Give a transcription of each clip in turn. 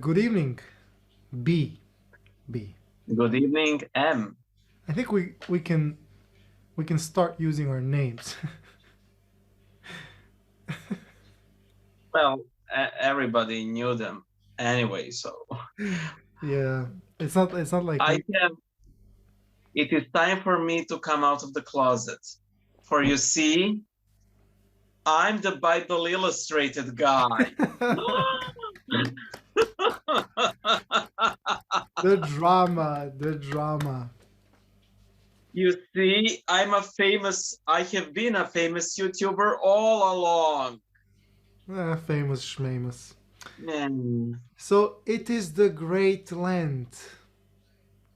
Good evening, B. B. Good evening, M. I think we can start using our names. Well, everybody knew them anyway, so Yeah, it's not like I we. have. It is time for me to come out of the closet. For you see, I'm the Bible illustrated guy. The drama, the drama. You see, I have been a famous YouTuber all along. Famous schmamous. Man. So it is the Great Lent,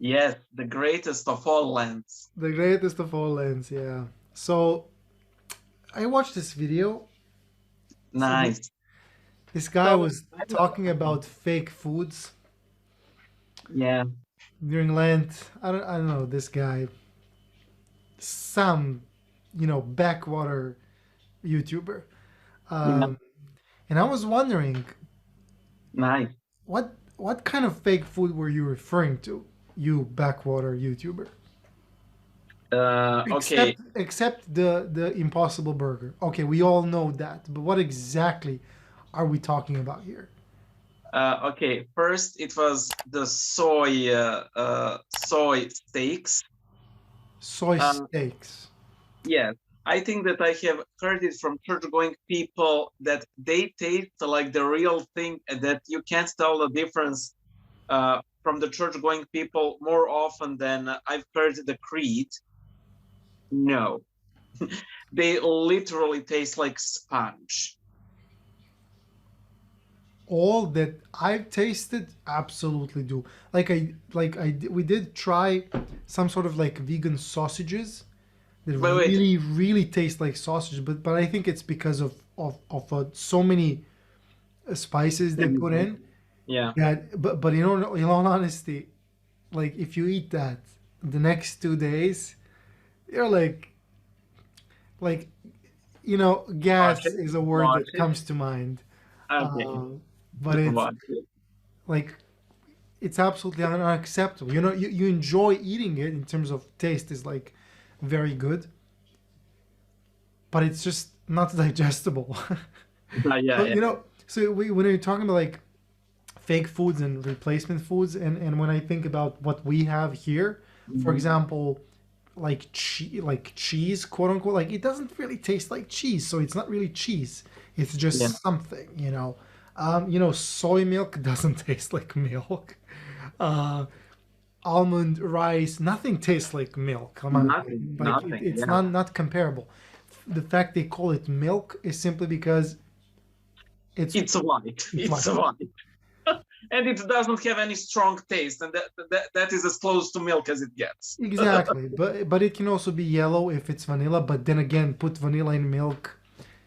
Yes, the greatest of all lands. the greatest of all Lents. Yeah. So I watched this video. So Nice. this guy So, was talking about fake foods yeah, during Lent. I don't know this guy. Some, backwater YouTuber. yeah, Um, and I was wondering, nice. what kind of fake food were you referring to, you backwater YouTuber? Okay. Except the Impossible Burger. Okay, we all know that, but what exactly are we talking about here? Okay, first it was the soy steaks. Soy Uh, steaks. yes, I think that I have heard it from church-going people that they taste like the real thing, and that you can't tell the difference from the church-going people more often than I've heard the creed. No, they literally taste like sponge. All that I've tasted absolutely do. We did try some sort of like vegan sausages that Wait, wait. really really taste like sausage, but I think it's because of so many spices they put in Yeah. that. But in all honesty, like if you eat that the next 2 days, you're like Watch gas it. is a word Watch that it. comes to mind. Okay. uh, but it's Watch it. like it's absolutely unacceptable. You enjoy eating it in terms of taste is like very good, but it's just not digestible. Yeah, So, yeah. when you're talking about like fake foods and replacement foods, and when I think about what we have here, for Mhm. example, like cheese, quote unquote, like it doesn't really taste like cheese, so it's not really cheese. It's Yeah. just something. Soy milk doesn't taste like milk. Uh, Almond rice, nothing tastes like milk. Come on, Nothing. like Nothing. it's Yeah. not comparable. The fact they call it milk is simply because it's It's white. it's It's white. white. And it doesn't have any strong taste, and that is as close to milk as it gets. Exactly, but it can also be yellow if it's vanilla. But then again, put vanilla in milk,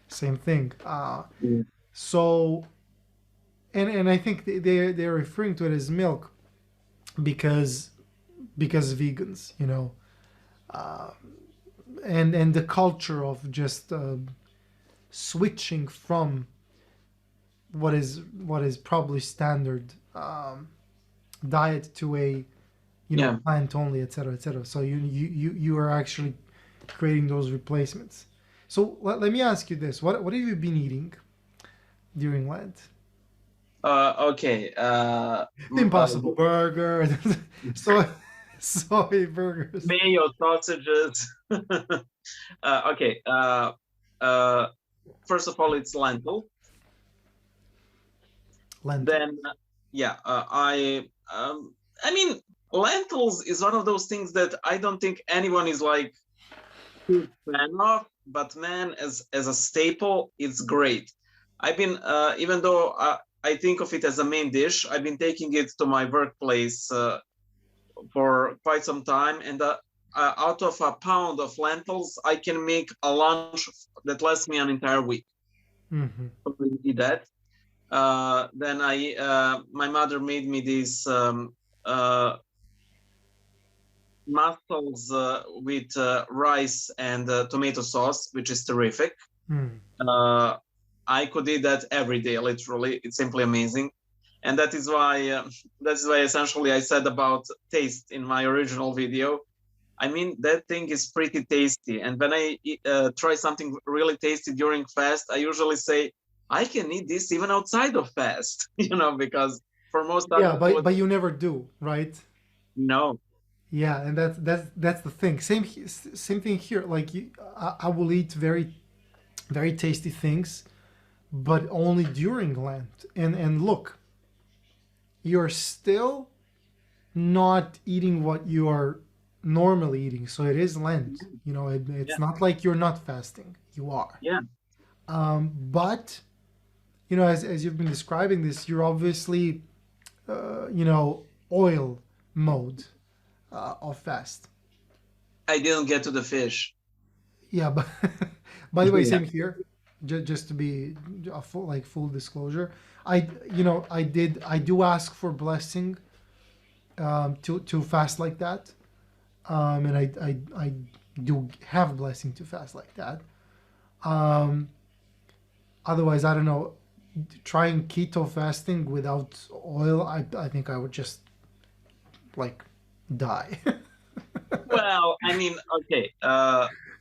same thing. Mm. So and I think they're referring to it as milk because vegans, uh, and the culture of just switching from what is probably standard diet to a Yeah. plant only, etc., etc. So you are actually creating those replacements. So let me ask you this: what have you been eating during Lent? Okay. Impossible Burger, soy soy burgers, Mayo sausages. Okay. Uh, First of all, it's lentil. lentil. Then, yeah, I mean, lentils is one of those things that I don't think anyone is like huge fan of, but man, as a staple, it's great. I've been even though I think of it as a main dish, I've been taking it to my workplace for quite some time, and out of a pound of lentils, I can make a lunch that lasts me an entire week. Hmm. So we did that. Then my mother made me this uh, mussels with rice and tomato sauce, which is terrific. Hmm. I could eat that every day, literally. It's simply amazing, and that is why essentially I said about taste in my original video. I mean, that thing is pretty tasty, and when I try something really tasty during fast, I usually say I can eat this even outside of fast, because for most Yeah, other but food, you never do, right? no. Yeah, and that's the thing. Same thing here. Like I will eat very tasty things, but only during Lent. And look, you're still not eating what you are normally eating. So it is Lent. It's Yeah, not like you're not fasting. You are. yeah. But as you've been describing this, you're obviously oil mode of fast. I didn't get to the fish. Yeah, but by the way, Yeah. same here. Just to be full disclosure, I do ask for blessing to fast like that, and I do have a blessing to fast like that. Um, Otherwise, I don't know. Trying keto fasting without oil, I think I would just like die. Well, I mean, okay.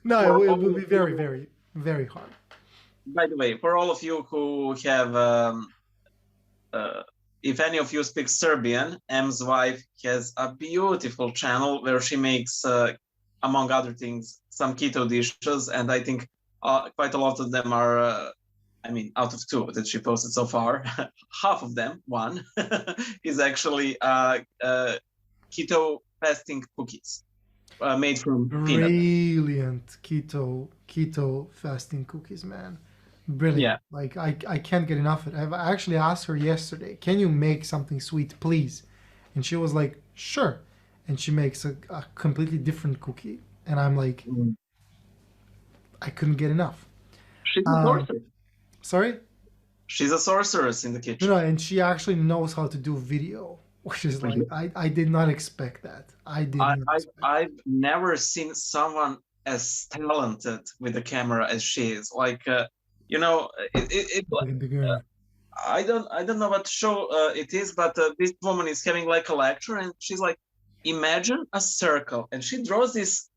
No, For it all would of be very, you, very, very hard. by the way, for all of you who have, uh, if any of you speak Serbian, M's wife has a beautiful channel where she makes, among other things, some keto dishes, and I think quite a lot of them are. I mean, out of two that she posted so far, half of them, one, is actually keto fasting cookies made from peanut. Brilliant keto fasting cookies, man. Brilliant. Yeah. Like I can't get enough of it. I've actually asked her yesterday, "Can you make something sweet, please?" And she was like, "Sure." And she makes a completely different cookie, and I'm like, Mm. I couldn't get enough. She's a Um, sorceress. Sorry? She's a sorceress in the No, kitchen. no, and she actually knows how to do video, which is like I did not expect that. I did I, not I expect that. I've never seen someone as talented with the camera as she is. Like, Look at the girl. I don't know what show it is, but this woman is having like a lecture, and she's like, imagine a circle, and she draws this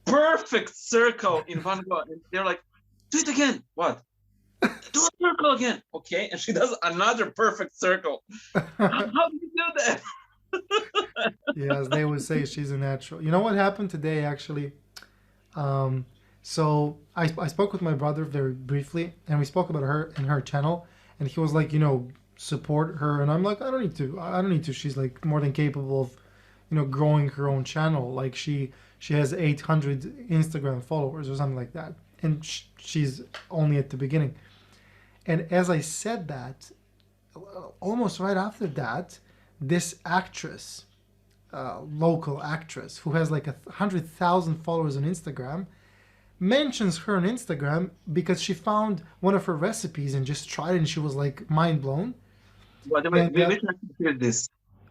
perfect circle in one go, and they're like, do it again. What? Do a circle again. Okay, and she does another perfect circle. How do you do that? Yeah, as they would say, she's a natural. You know what happened today, actually? Um, so I spoke with my brother very briefly, and we spoke about her and her channel, and he was like, support her, and I'm like, I don't need to. I don't need to. She's like more than capable of, growing her own channel. Like she has 800 Instagram followers or something like that, and she's only at the beginning. And as I said that, almost right after that, this actress, local actress who has like 100,000 followers on Instagram, mentions her on Instagram because she found one of her recipes and just tried it, and she was like mind blown. By the way, And which actor is this?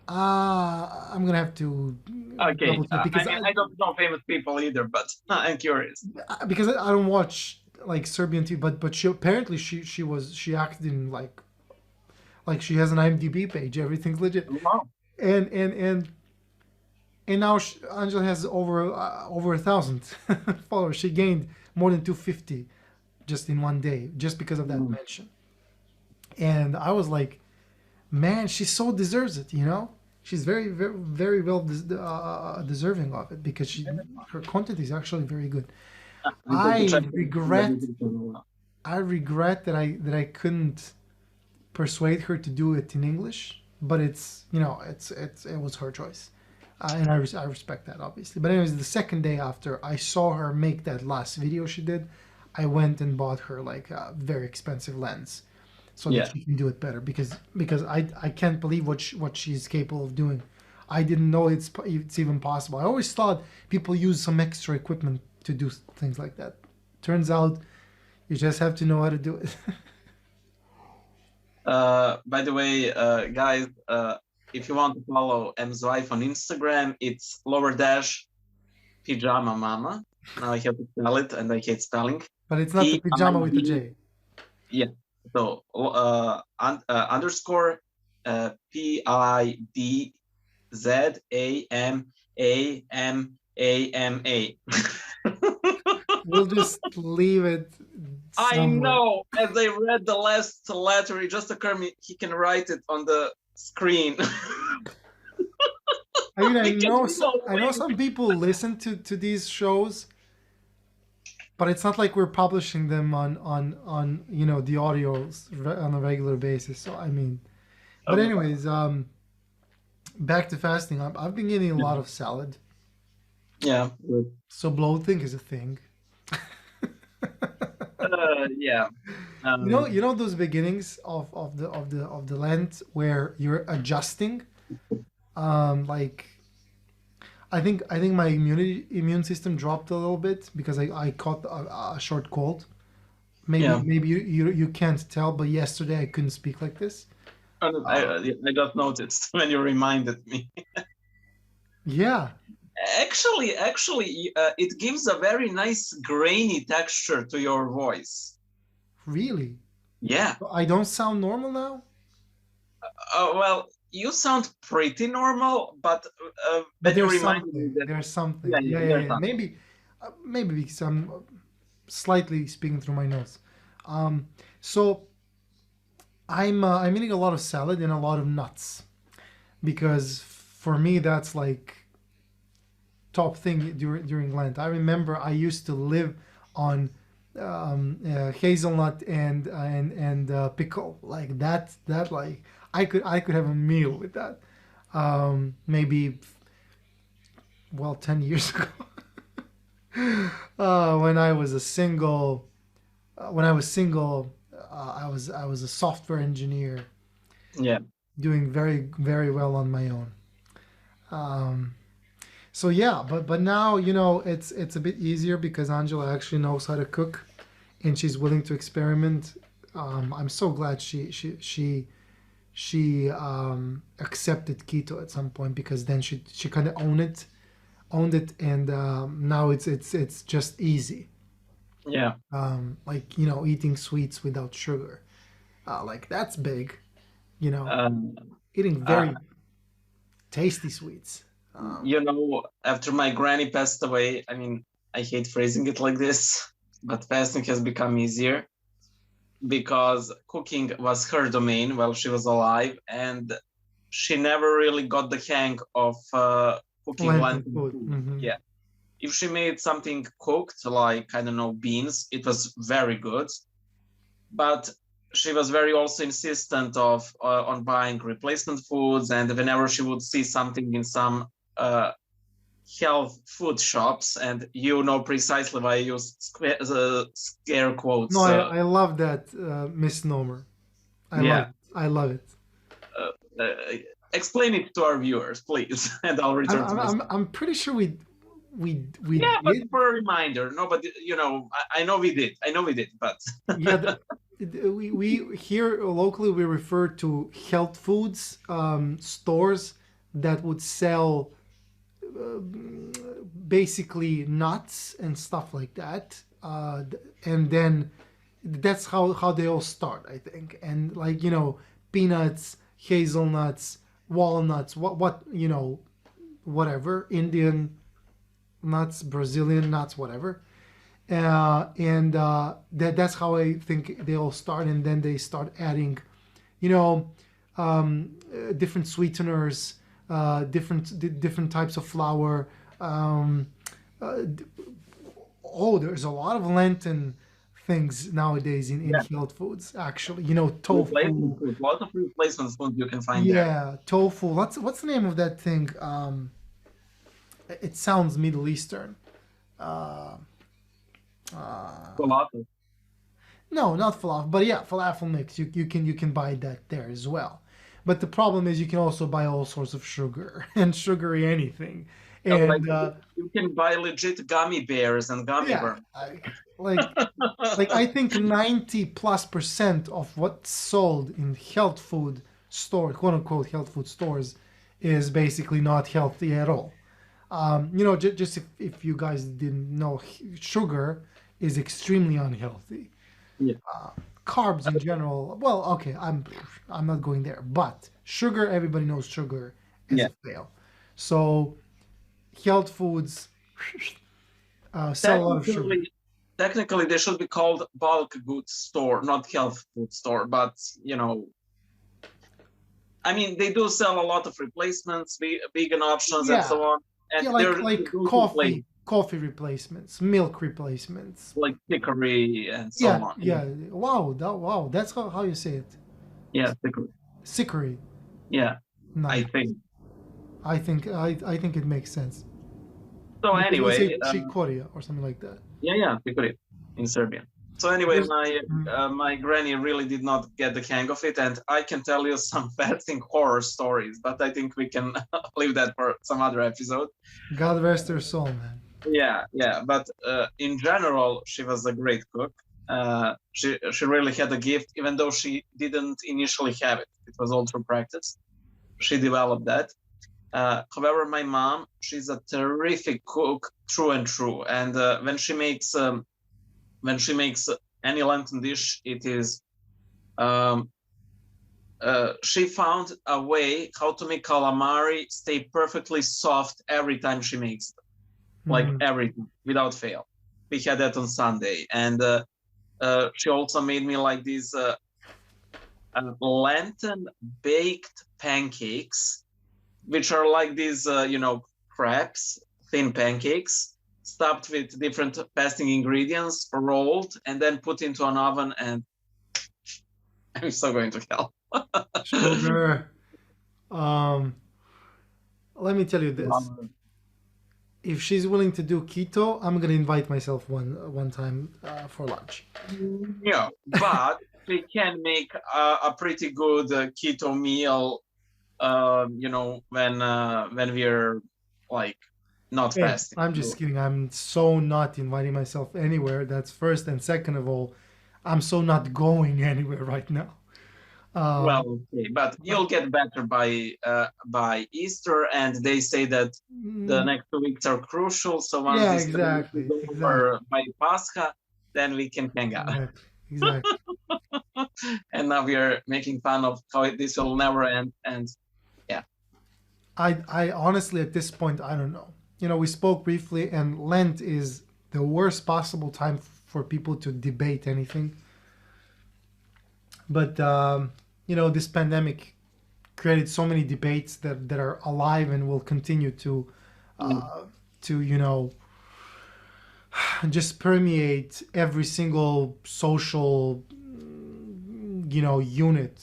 I'm gonna have to Okay, double check I because mean, I don't know famous people either, but I'm curious. I don't watch like Serbian TV, but she apparently she acted in like she has an IMDb page, everything's legit, Wow. and now Angela has over 1,000 followers. She gained more than 250 just in one day, just because of that Mm. mention. And I was like, man, she so deserves it. She's very, very, very well deserving of it because her content is actually very good. I'm going to I check regret, I regret that I couldn't persuade her to do it in English, but it was her choice. And I respect that, obviously. But anyways, the second day after I saw her make that last video she did, I went and bought her like a very expensive lens so that Yeah. she can do it better because I can't believe what she's capable of doing. I didn't know it's even possible. I always thought people use some extra equipment to do things like that. Turns out you just have to know how to do it. By the way, guys, if you want to follow M's wife on Instagram, it's lower dash pajama mama. Now I have to spell it, and I hate spelling. But it's not the pajama with the J. Yeah. So underscore PIDZAMAMAMA. We'll just leave it I somewhere. know. As I read the last letter, it just occurred me he can write it on the screen. I mean, We can I know link. some people listen to these shows, but it's not like we're publishing them on you know, the audios on a regular basis. So I mean, but anyways, back to fasting. I've been eating a lot of salad, Yeah. so bloating is a thing. Yeah. You know those beginnings of the Lent where you're adjusting, like I think my immune system dropped a little bit because I caught a short cold. Maybe Yeah. maybe you can't tell, but yesterday I couldn't speak like this. I just noticed when you reminded me. Yeah, Actually, it gives a very nice grainy texture to your voice. really. Yeah. I don't sound normal now. Well, you sound pretty normal, but But when you there's reminded me something. that, There's something. yeah, Yeah, yeah, there's yeah. something. Maybe because I'm slightly speaking through my nose. So I'm eating a lot of salad and a lot of nuts because for me that's like top thing during Lent. I remember I used to live on hazelnut and pickle like that. That like I could have a meal with that. Maybe well 10 years ago when I was a single when I was single, I was a software engineer Yeah. doing very well on my own. Um, so yeah, but now you know it's a bit easier because Angela actually knows how to cook, and she's willing to experiment. I'm so glad she accepted keto at some point because then she kind of owned it, and now it's just easy. Yeah. Like you know, eating sweets without sugar, like that's big. You know, Um, eating uh, very tasty sweets. you know, after my granny passed away, I mean, I hate phrasing it like this, but fasting has become easier because cooking was her domain while she was alive, and she never really got the hang of cooking Lentil lentil food. food. Hmm. Yeah. If she made something cooked, like, I don't know, beans, it was very good. But she was very also insistent of on buying replacement foods, and whenever she would see something in some uh, health food shops, and you know precisely why I use scare No, quotes. I love that misnomer. Yeah. I love it. Uh, explain it to our viewers, please, and I'll return to my. I'm pretty sure we Yeah, but did. for a reminder, no, but you know, I know we did. I know we did, but Yeah, we here locally we refer to health foods stores that would sell basically nuts and stuff like that. And then that's how they all start, I think. And like you know, peanuts, hazelnuts, walnuts, what you know, whatever, Indian nuts, Brazilian nuts, whatever. And that's how I think they all start, and then they start adding, you know, different sweeteners, different types of flour. Um, uh, oh, there's a lot of Lenten things nowadays in yeah, health foods. Actually, you know, tofu. replacement food, lots of replacement food you can find there. Yeah, tofu. What's the name of that thing? It sounds Middle Eastern. Uh, Falafel. No, not falafel, but yeah, falafel mix. You can buy that there as well. But the problem is you can also buy all sorts of sugar and sugary anything. Like And you can buy legit gummy bears and gummy yeah, worms. like I think 90+% of what's sold in health food stores, quote unquote health food stores, is basically not healthy at all. Just if you guys didn't know, sugar is extremely unhealthy. Yeah. Carbs in general, well, okay, I'm not going there, but sugar, everybody knows sugar is Yeah. a fail. So health foods sell a lot of sugar. Technically, they should be called bulk goods store, not health food store. But I mean, they do sell a lot of replacements, vegan options, and Yeah, so on. And yeah, they're like go-to place, coffee replacements, milk replacements. like chicory and so Yeah, on. yeah. Wow, that's how you say it. Yeah, chicory. Sickery. Yeah, I Nice. think. I think it makes sense. So Because we say anyway, chicoria or something like that. yeah, chicory in Serbian. So anyway, There's, mm, my granny really did not get the hang of it, and I can tell you some fasting horror stories, but I think we can leave that for some other episode. God rest her soul, man. Yeah. But in general, she was a great cook. She really had a gift, even though she didn't initially have it. It was all through practice. She developed that. However, my mom, she's a terrific cook, true and true. And when she makes any Lenten dish, it is she found a way how to make calamari stay perfectly soft every time she makes it, like everything without fail. We had that on Sunday, and she also made me like these Lenten baked pancakes, which are like these crepes, thin pancakes stuffed with different fasting ingredients, rolled, and then put into an oven. And I'm so going to hell. Sugar. Let me tell you this. If she's willing to do keto, I'm gonna invite myself one time for lunch. Yeah, but we can make a pretty good keto meal. When we're like not Hey, fasting. I'm just kidding. I'm so not inviting myself anywhere. That's first, and second of all, I'm so not going anywhere right now. Well, okay, but you'll get better by Easter, and they say that the next 2 weeks are crucial. So once yeah, this is over by Pascha, then we can hang out. Exactly. And now we are making fun of how this will never end, and yeah. I honestly at this point I don't know. We spoke briefly, and Lent is the worst possible time for people to debate anything. But this pandemic created so many debates that are alive and will continue to just permeate every single social unit,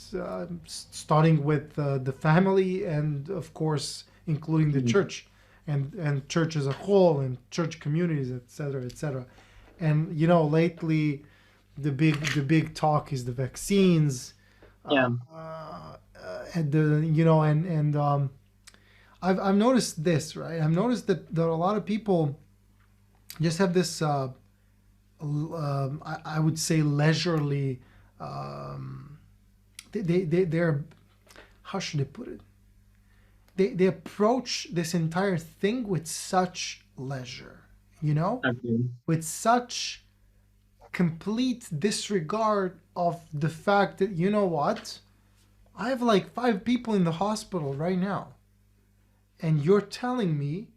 starting with the family, and of course including the church and church as a whole, and church communities, etc., etc. And lately the big talk is the vaccines. Yeah. And I've noticed this, right? I've noticed that a lot of people just have this I would say leisurely, they're, how should I put it, they approach this entire thing with such leisure, with such complete disregard of the fact that, what, I have like 5 people in the hospital right now, and you're telling me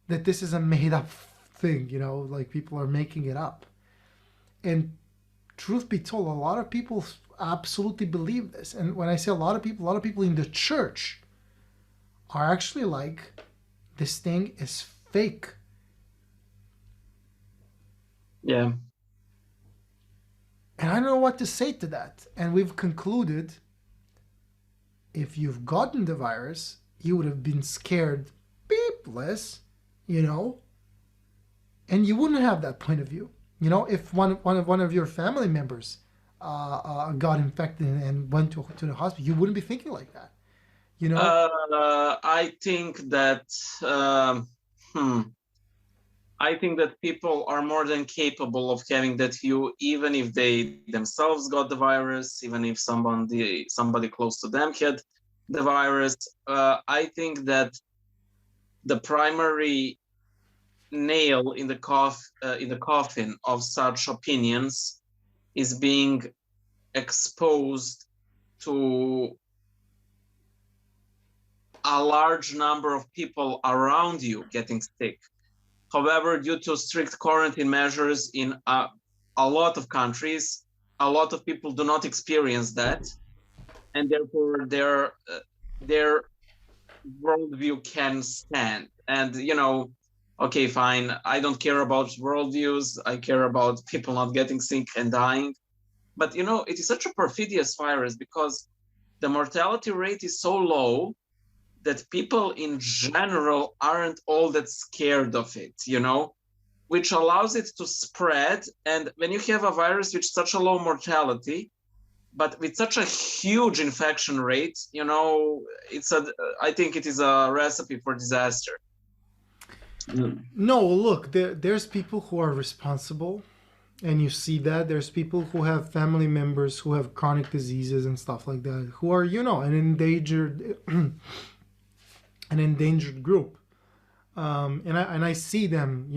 that this is a made up thing, like people are making it up. And truth be told, a lot of people absolutely believe this. And when I say a lot of people in the church are actually like, this thing is fake. Yeah. And I don't know what to say to that. And we've concluded, if you've gotten the virus, you would have been scared less, and you wouldn't have that point of view. If one of your family members got infected and went to the hospital, you wouldn't be thinking like that. I think that I think that people are more than capable of having that view, even if they themselves got the virus, even if somebody close to them had the virus. I think that the primary nail in the coffin of such opinions is being exposed to a large number of people around you getting sick. However, due to strict quarantine measures in a lot of countries, a lot of people do not experience that, and therefore their worldview can stand. And okay, fine. I don't care about worldviews. I care about people not getting sick and dying. But it is such a perfidious virus because the mortality rate is so low that people in general aren't all that scared of it, which allows it to spread. And when you have a virus with such a low mortality, but with such a huge infection rate, I think it is a recipe for disaster. No, look, there's people who are responsible, and you see that. There's people who have family members who have chronic diseases and stuff like that, who are, an endangered an endangered group. And I see them,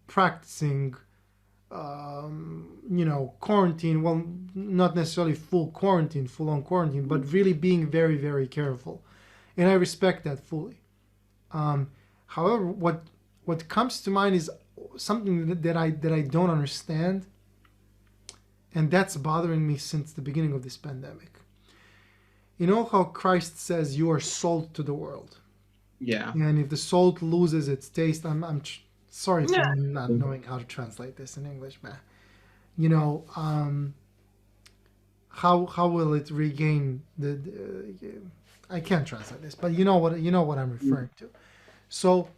practicing, quarantine. Well, not necessarily full on quarantine, but really being very, very careful. And I respect that fully. However, what comes to mind is something that I don't understand, and that's bothering me since the beginning of this pandemic. You know how Christ says you are salt to the world. Yeah. And if the salt loses its taste, I'm sorry for Yeah. not knowing how to translate this in English, man. How will it regain the I can't translate this, but you know what I'm referring to. So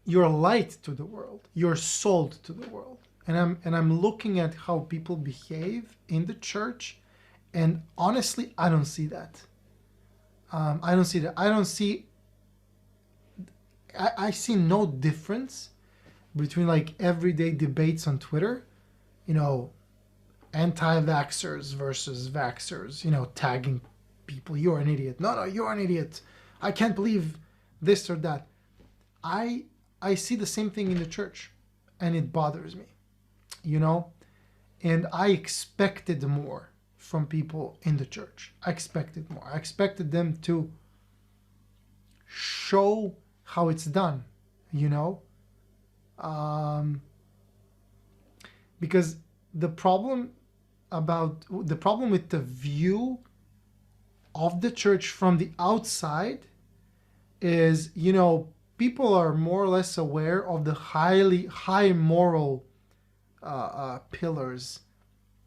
you're light to the world, you're salt to the world, and I'm looking at how people behave in the church, and honestly, I don't see that. I don't see that. I see no difference between like everyday debates on Twitter, anti-vaxxers versus vaxxers, tagging people, you're an idiot. No, you're an idiot. I can't believe this or that. I see the same thing in the church, and it bothers me, and I expected more from people in the church. I expected more. I expected them to show how it's done, because the problem with the view of the church from the outside is, people are more or less aware of the high moral pillars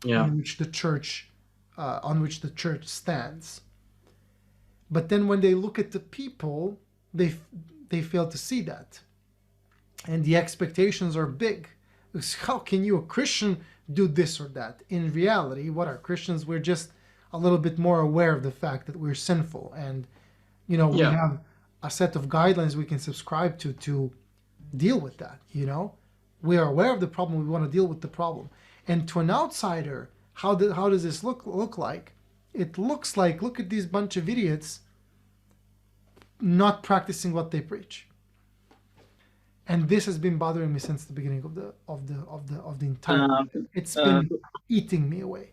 in which the church on which the church stands. But then when they look at the people, they fail to see that, and the expectations are big. How can you, a Christian, do this or that? In reality, what are Christians? We're just a little bit more aware of the fact that we're sinful, and we have a set of guidelines we can subscribe to deal with that. We are aware of the problem. We want to deal with the problem. And to an outsider, how does this look like? It looks like, look at these bunch of idiots not practicing what they preach. And this has been bothering me since the beginning of the entire. It's been eating me away.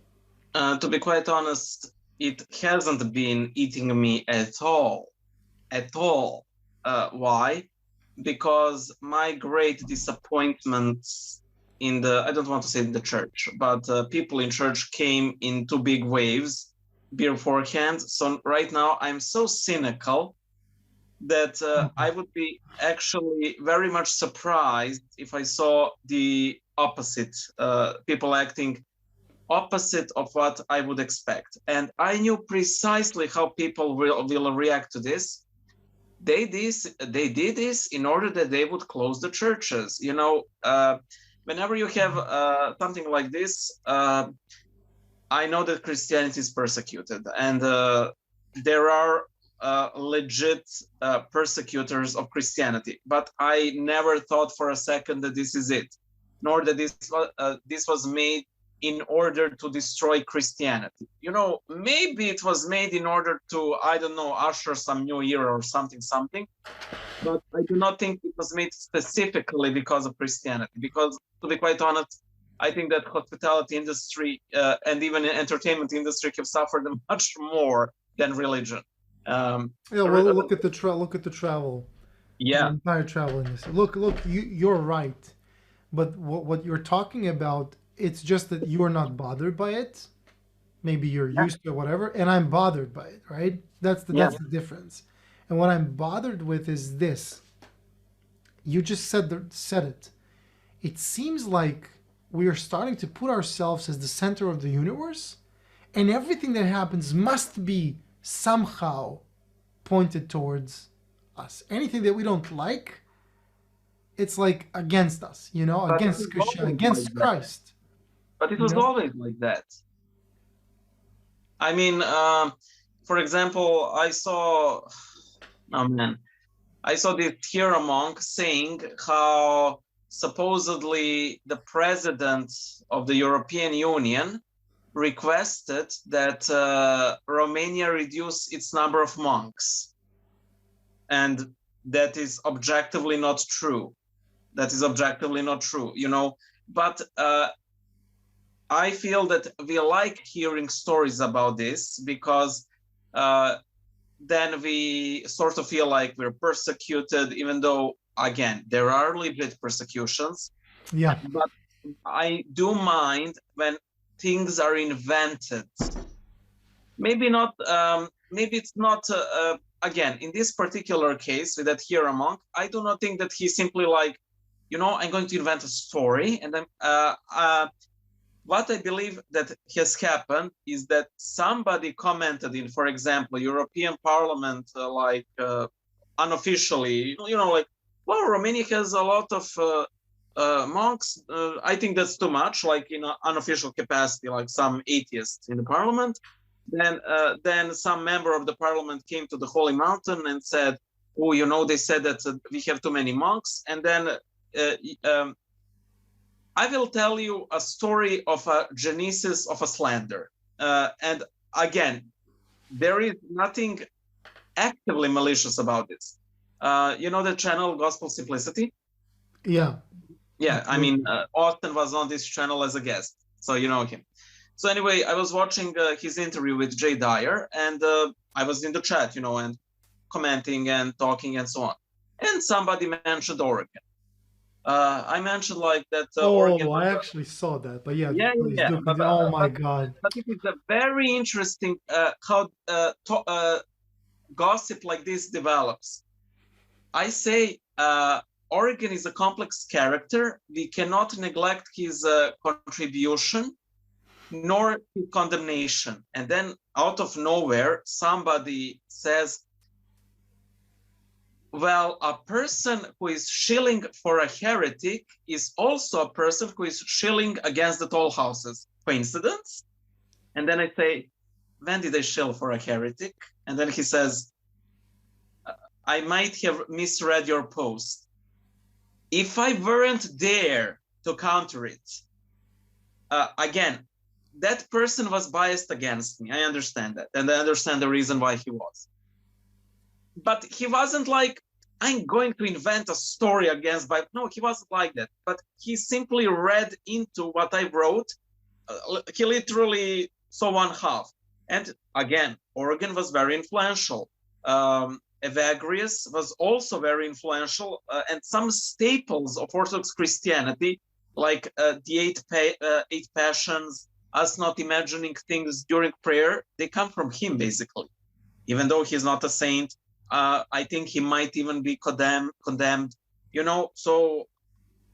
To be quite honest, it hasn't been eating me at all. Why? Because my great disappointments I don't want to say the church, but people in church came in two big waves beforehand. So right now I'm so cynical that I would be actually very much surprised if I saw the opposite, people acting opposite of what I would expect. And I knew precisely how people will react to this. They did this in order that they would close the churches. Whenever you have something like this, I know that Christianity is persecuted, and there are legit persecutors of Christianity, but I never thought for a second that this is it, nor that this was made in order to destroy Christianity. You know, maybe it was made in order to, I don't know, usher some new era or something, but I do not think it was made specifically because of Christianity. Because, to be quite honest, I think that hospitality industry and even the entertainment industry have suffered much more than religion. Yeah, well, look at the travel, the Yeah, entire travel industry. Look, you're right, but what you're talking about, it's just that you are not bothered by it. Maybe you're yeah, used to it, whatever, and I'm bothered by it, right? yeah. That's the difference. And what I'm bothered with is this. You just said it. It seems like we are starting to put ourselves as the center of the universe, and everything that happens must be somehow pointed towards us. Anything that we don't like, it's like against us, But it against was Christian, always against like that. Christ, But it you was know? always like that. I mean, for example, oh man, I saw this Hero monk saying how supposedly the president of the European Union requested that Romania reduce its number of monks, and that is objectively not true. That is objectively not true, you know. But I feel that we like hearing stories about this because then we sort of feel like we're persecuted, even though, again, there are legit persecutions. Yeah. But I do mind when things are invented. Maybe not, maybe it's not, again, in this particular case with that hero monk, I do not think that he's simply like, you know, I'm going to invent a story. And then what I believe that has happened is that somebody commented in, for example, European Parliament, unofficially, you know, like, well, Romania has a lot of monks. I think that's too much, like in an unofficial capacity, like some atheists in the parliament. Then some member of the parliament came to the Holy Mountain and said, oh, you know, they said that we have too many monks. And then I will tell you a story of a genesis of a slander. And again, there is nothing actively malicious about this. You know the channel Gospel Simplicity? Yeah. Yeah, I mean, Austin was on this channel as a guest, so you know him. So anyway, I was watching his interview with Jay Dyer, and I was in the chat, you know, and commenting and talking and so on. And somebody mentioned Oregon. I mentioned like that Oregon. Oh, I actually saw that, but yeah, Yeah, please yeah. do continue. Oh my God. But it is a very interesting how gossip like this develops. I say Oregon is a complex character. We cannot neglect his contribution nor his condemnation. And then out of nowhere, somebody says, well, a person who is shilling for a heretic is also a person who is shilling against the toll houses. Coincidence? And then I say, when did I shill for a heretic? And then he says, I might have misread your post. If I weren't there to counter it, again, that person was biased against me. I understand that. And I understand the reason why he was. But he wasn't like, I'm going to invent a story against Bible. No, he wasn't like that. But he simply read into what I wrote. He literally saw one half. And again, Oregon was very influential. Evagrius was also very influential. And some staples of Orthodox Christianity, like the eight passions, us not imagining things during prayer, they come from him, basically. Even though he's not a saint, I think he might even be condemned, you know. So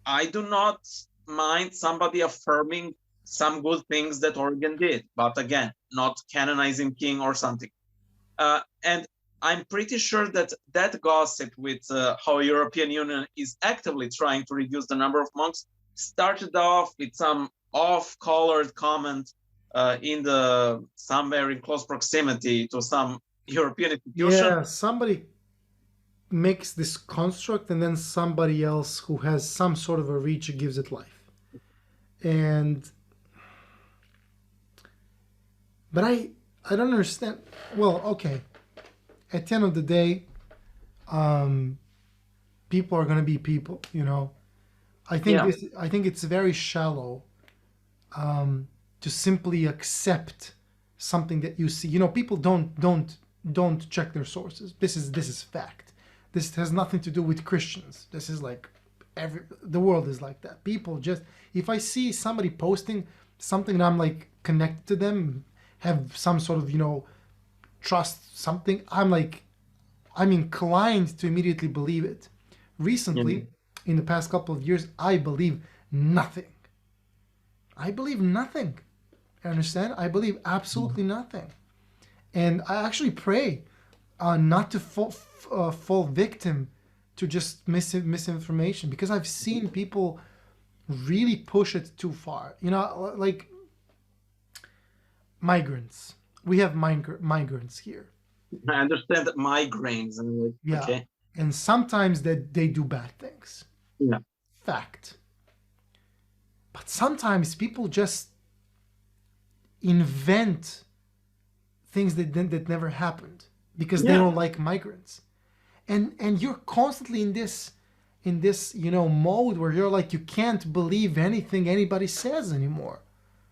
I do not mind somebody affirming some good things that Oregon did, but again, not canonizing king or something. And I'm pretty sure that that gossip with how European Union is actively trying to reduce the number of monks started off with some off-colored comment in somewhere in close proximity to some European institution. Yeah, somebody makes this construct, and then somebody else who has some sort of a reach gives it life. And but I don't understand. Well, okay. At the end of the day, people are gonna be people. You know, Yeah, I think it's very shallow to simply accept something that you see. You know, people don't check their sources. This is fact. This has nothing to do with Christians. This is like the world is like that. People just, if I see somebody posting something and I'm like connected to them, have some sort of, you know, trust something, I'm inclined to immediately believe it. yeah, Recently, in the past couple of years, I believe nothing. I believe nothing. You understand? I believe absolutely nothing. And I actually pray not to fall victim to just misinformation, because I've seen people really push it too far. You know, like migrants. We have migrants here. I understand that migraines and like, Yeah. okay, And sometimes that they do bad things. yeah, Fact. But sometimes people just invent things that never happened because they yeah, don't like migrants. And you're constantly in this, you know, mode where you're like, you can't believe anything anybody says anymore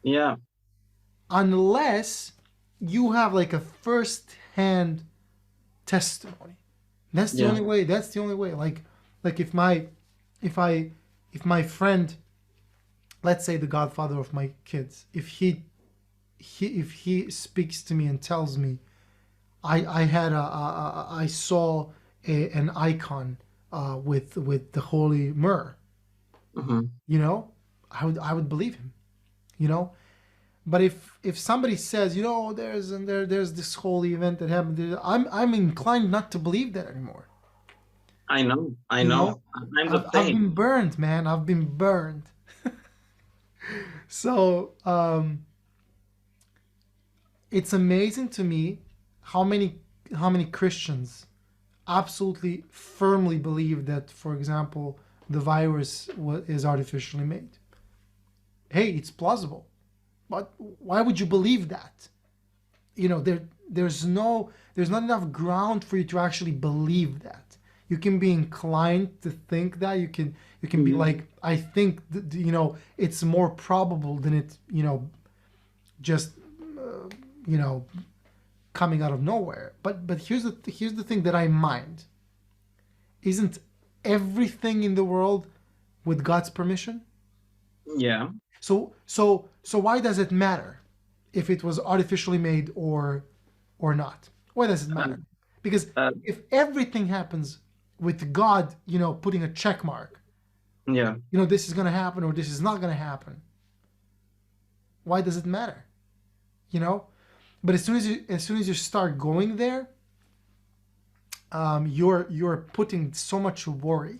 yeah, unless you have like a first hand testimony. That's the yeah, only way. That's the only way. Like if I if my friend, let's say the godfather of my kids, if he speaks to me and tells me I saw an icon with the holy myrrh, hmm, you know, I would believe him, you know. But if somebody says, you know, there's this holy event that happened, I'm inclined not to believe that anymore. I know, I You know. know, I'm the I've same. been burned, man. I've been burned. So it's amazing to me how many Christians absolutely firmly believe that, for example, the virus is artificially made. Hey, it's plausible, but why would you believe that? You know, there's not enough ground for you to actually believe that. You can be inclined to think that you can be Mhm. like, I think you know, it's more probable than it, you know, just you know, coming out of nowhere. But here's the thing that I mind. Isn't everything in the world with God's permission? Yeah, So why does it matter if it was artificially made or not? Why does it matter? um, Because uh, if everything happens with God, you know, putting a check mark, yeah, you know, this is going to happen or this is not going to happen, why does it matter? You know? But as soon as you start going there, you're putting so much worry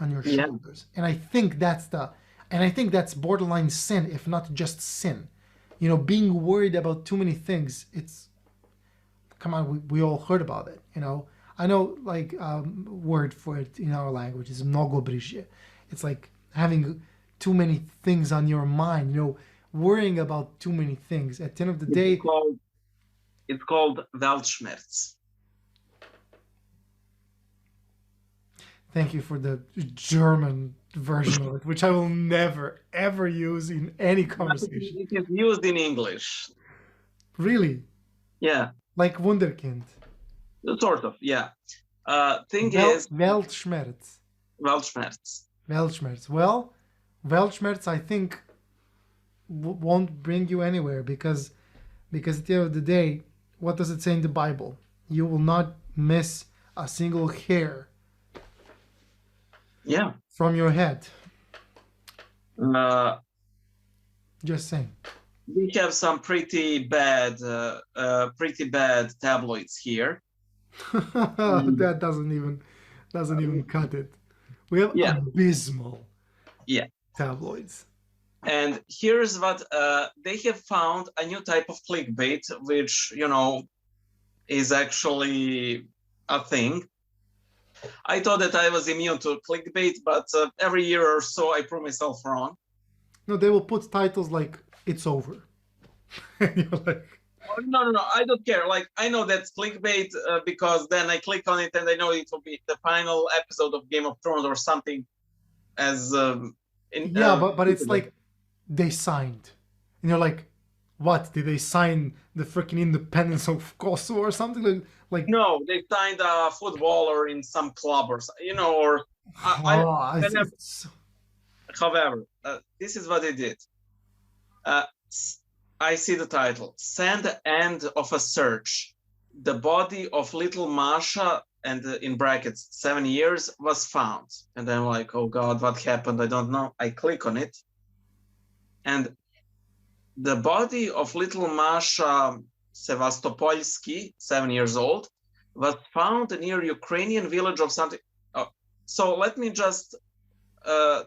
on your yeah. shoulders, and I think that's borderline sin, if not just sin. You know, being worried about too many things. It's, come on, we all heard about it. You know, I know like word for it in our language is mnogobrižje. It's like having too many things on your mind. You know, worrying about too many things. At the end of the It's day, called it's called Weltschmerz. thank you for the German version of it, which I will never ever use in any But conversation. it is used in English. Really, Yeah, like Wunderkind. sort of. Yeah. Thing is, Weltschmerz. Weltschmerz. Weltschmerz. Well, Weltschmerz, I think, won't bring you anywhere because at the end of the day, what does it say in the Bible? You will not miss a single hair Yeah. from your head. Uh, Just saying. we have some pretty bad tabloids here. That doesn't even cut it. We have Yeah, abysmal yeah. tabloids. And here's what they have found: a new type of clickbait, which, you know, is actually a thing. I thought that I was immune to clickbait, but every year or so I prove myself wrong. No, they will put titles like "It's over." And you're like, Oh, no, I don't care. Like, I know that's clickbait because then I click on it and I know it will be the final episode of Game of Thrones or something. As yeah, but it's like they signed, and you're like, what? Did they sign the freaking independence of Kosovo or something like? no, they signed a footballer in some club or or Oh, however, this is what they did. I see the title. Send end of a search. The body of little Masha, and in brackets, 7 years, was found. And I'm like, oh God, what happened? I don't know. I click on it. And the body of little Masha Sevastopolsky, 7 years old, was found near Ukrainian village of something. Oh, so let me just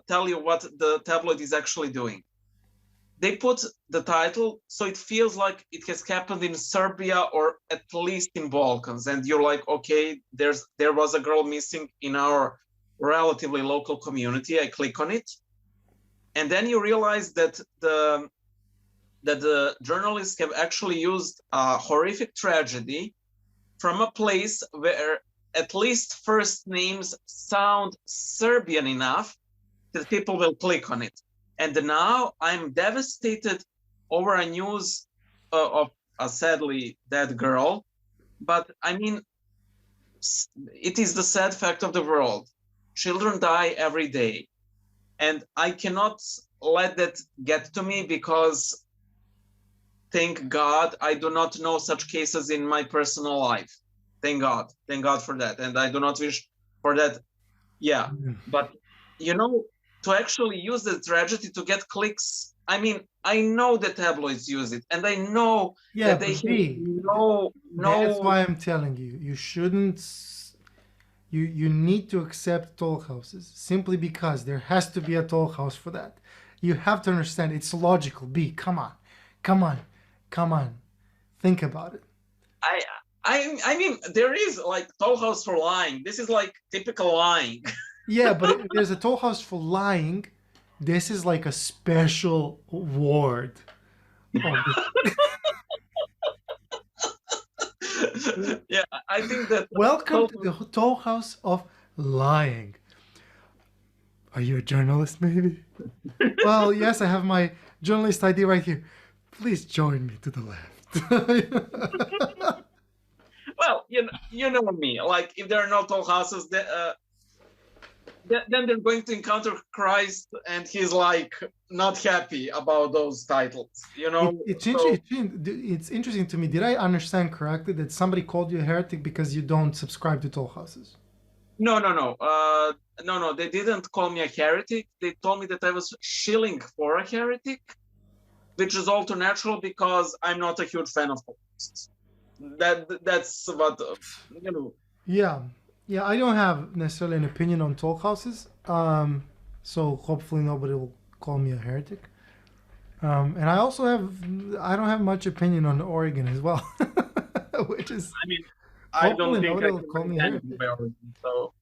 tell you what the tabloid is actually doing. They put the title so it feels like it has happened in Serbia or at least in Balkans, and you're like, okay, there was a girl missing in our relatively local community. I click on it, and then you realize that the journalists have actually used a horrific tragedy from a place where at least first names sound Serbian enough that people will click on it. And now I'm devastated over a news of a sadly dead girl. But I mean, it is the sad fact of the world. Children die every day. And I cannot let that get to me because, thank God, I do not know such cases in my personal life. Thank God. Thank God for that. And I do not wish for that. Yeah. But, to actually use the tragedy to get clicks. I mean, I know the tabloids use it, and I know that they have no. That's why I'm telling you, you shouldn't. You need to accept toll houses simply because there has to be a toll house for that. You have to understand it's logical. Come on, think about it. I mean, there is like toll house for lying. This is like typical lying. Yeah, but there's a toll house for lying. This is like a special ward. Yeah, I think that. Welcome to the toll house of lying. Are you a journalist, maybe? Well, yes, I have my journalist ID right here. Please join me to the left. Well, you know me. Like, if there are no toll houses, then they're going to encounter Christ, and he's like not happy about those titles. It's interesting to me. Did I understand correctly that somebody called you a heretic because you don't subscribe to toll houses? No. No. They didn't call me a heretic. They told me that I was shilling for a heretic, which is all too natural because I'm not a huge fan of toll houses. That's what Yeah, I don't have necessarily an opinion on toll houses, so hopefully nobody will call me a heretic. And I don't have much opinion on Oregon as well, which is. I mean, I don't think I will call me a heretic. So.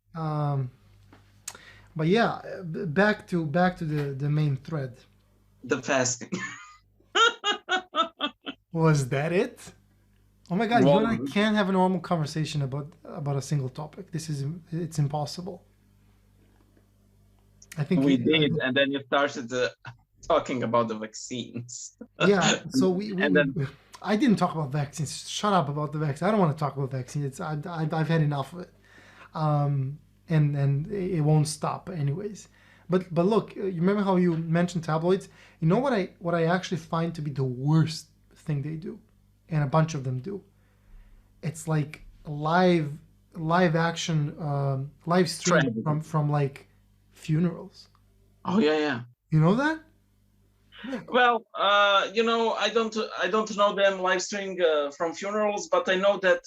But yeah, back to the main thread. The fasting. Was that it? Oh my God, you and I can't have a normal conversation about a single topic. It's impossible. I think we did, and then you started talking about the vaccines. Yeah, so I didn't talk about vaccines. Shut up about the vaccine. I don't want to talk about vaccines. I've had enough of it, and it won't stop anyways. But look, you remember how you mentioned tabloids? You know what I actually find to be the worst thing they do, and a bunch of them do. It's like live action, live stream from like funerals. Oh yeah. You know that? Well, I don't know them live streaming from funerals, but I know that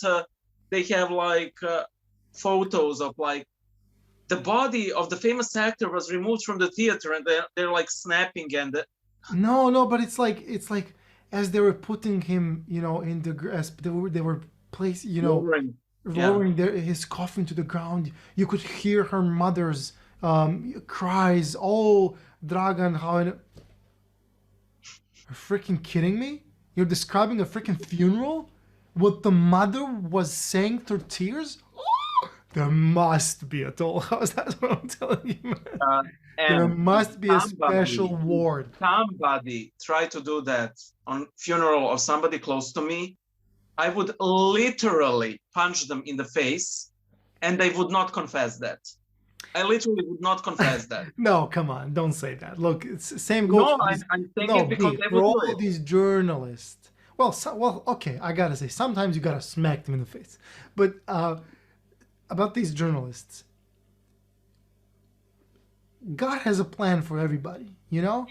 they have like photos of like the body of the famous actor was removed from the theater, and they're like snapping and. No, but it's like as they were putting him, in the as they were place, Lowering. Yeah. lowering his coffin to the ground. You could hear her mother's cries. Oh, Dragan, how... Are you freaking kidding me? You're describing a freaking funeral? What the mother was saying through tears? There must be a toll house. That's what I'm telling you, man. There And must be a special ward. somebody try to do that on funeral of somebody close to me, I would literally punch them in the face, and they would not confess that. I literally would not confess that. No, come on, don't say that. Look, it's same goes. No, for these, I'm saying no, it because B, they for would do all it. these journalists. Well, okay, I gotta say, sometimes you gotta smack them in the face. But about these journalists, God has a plan for everybody, you know?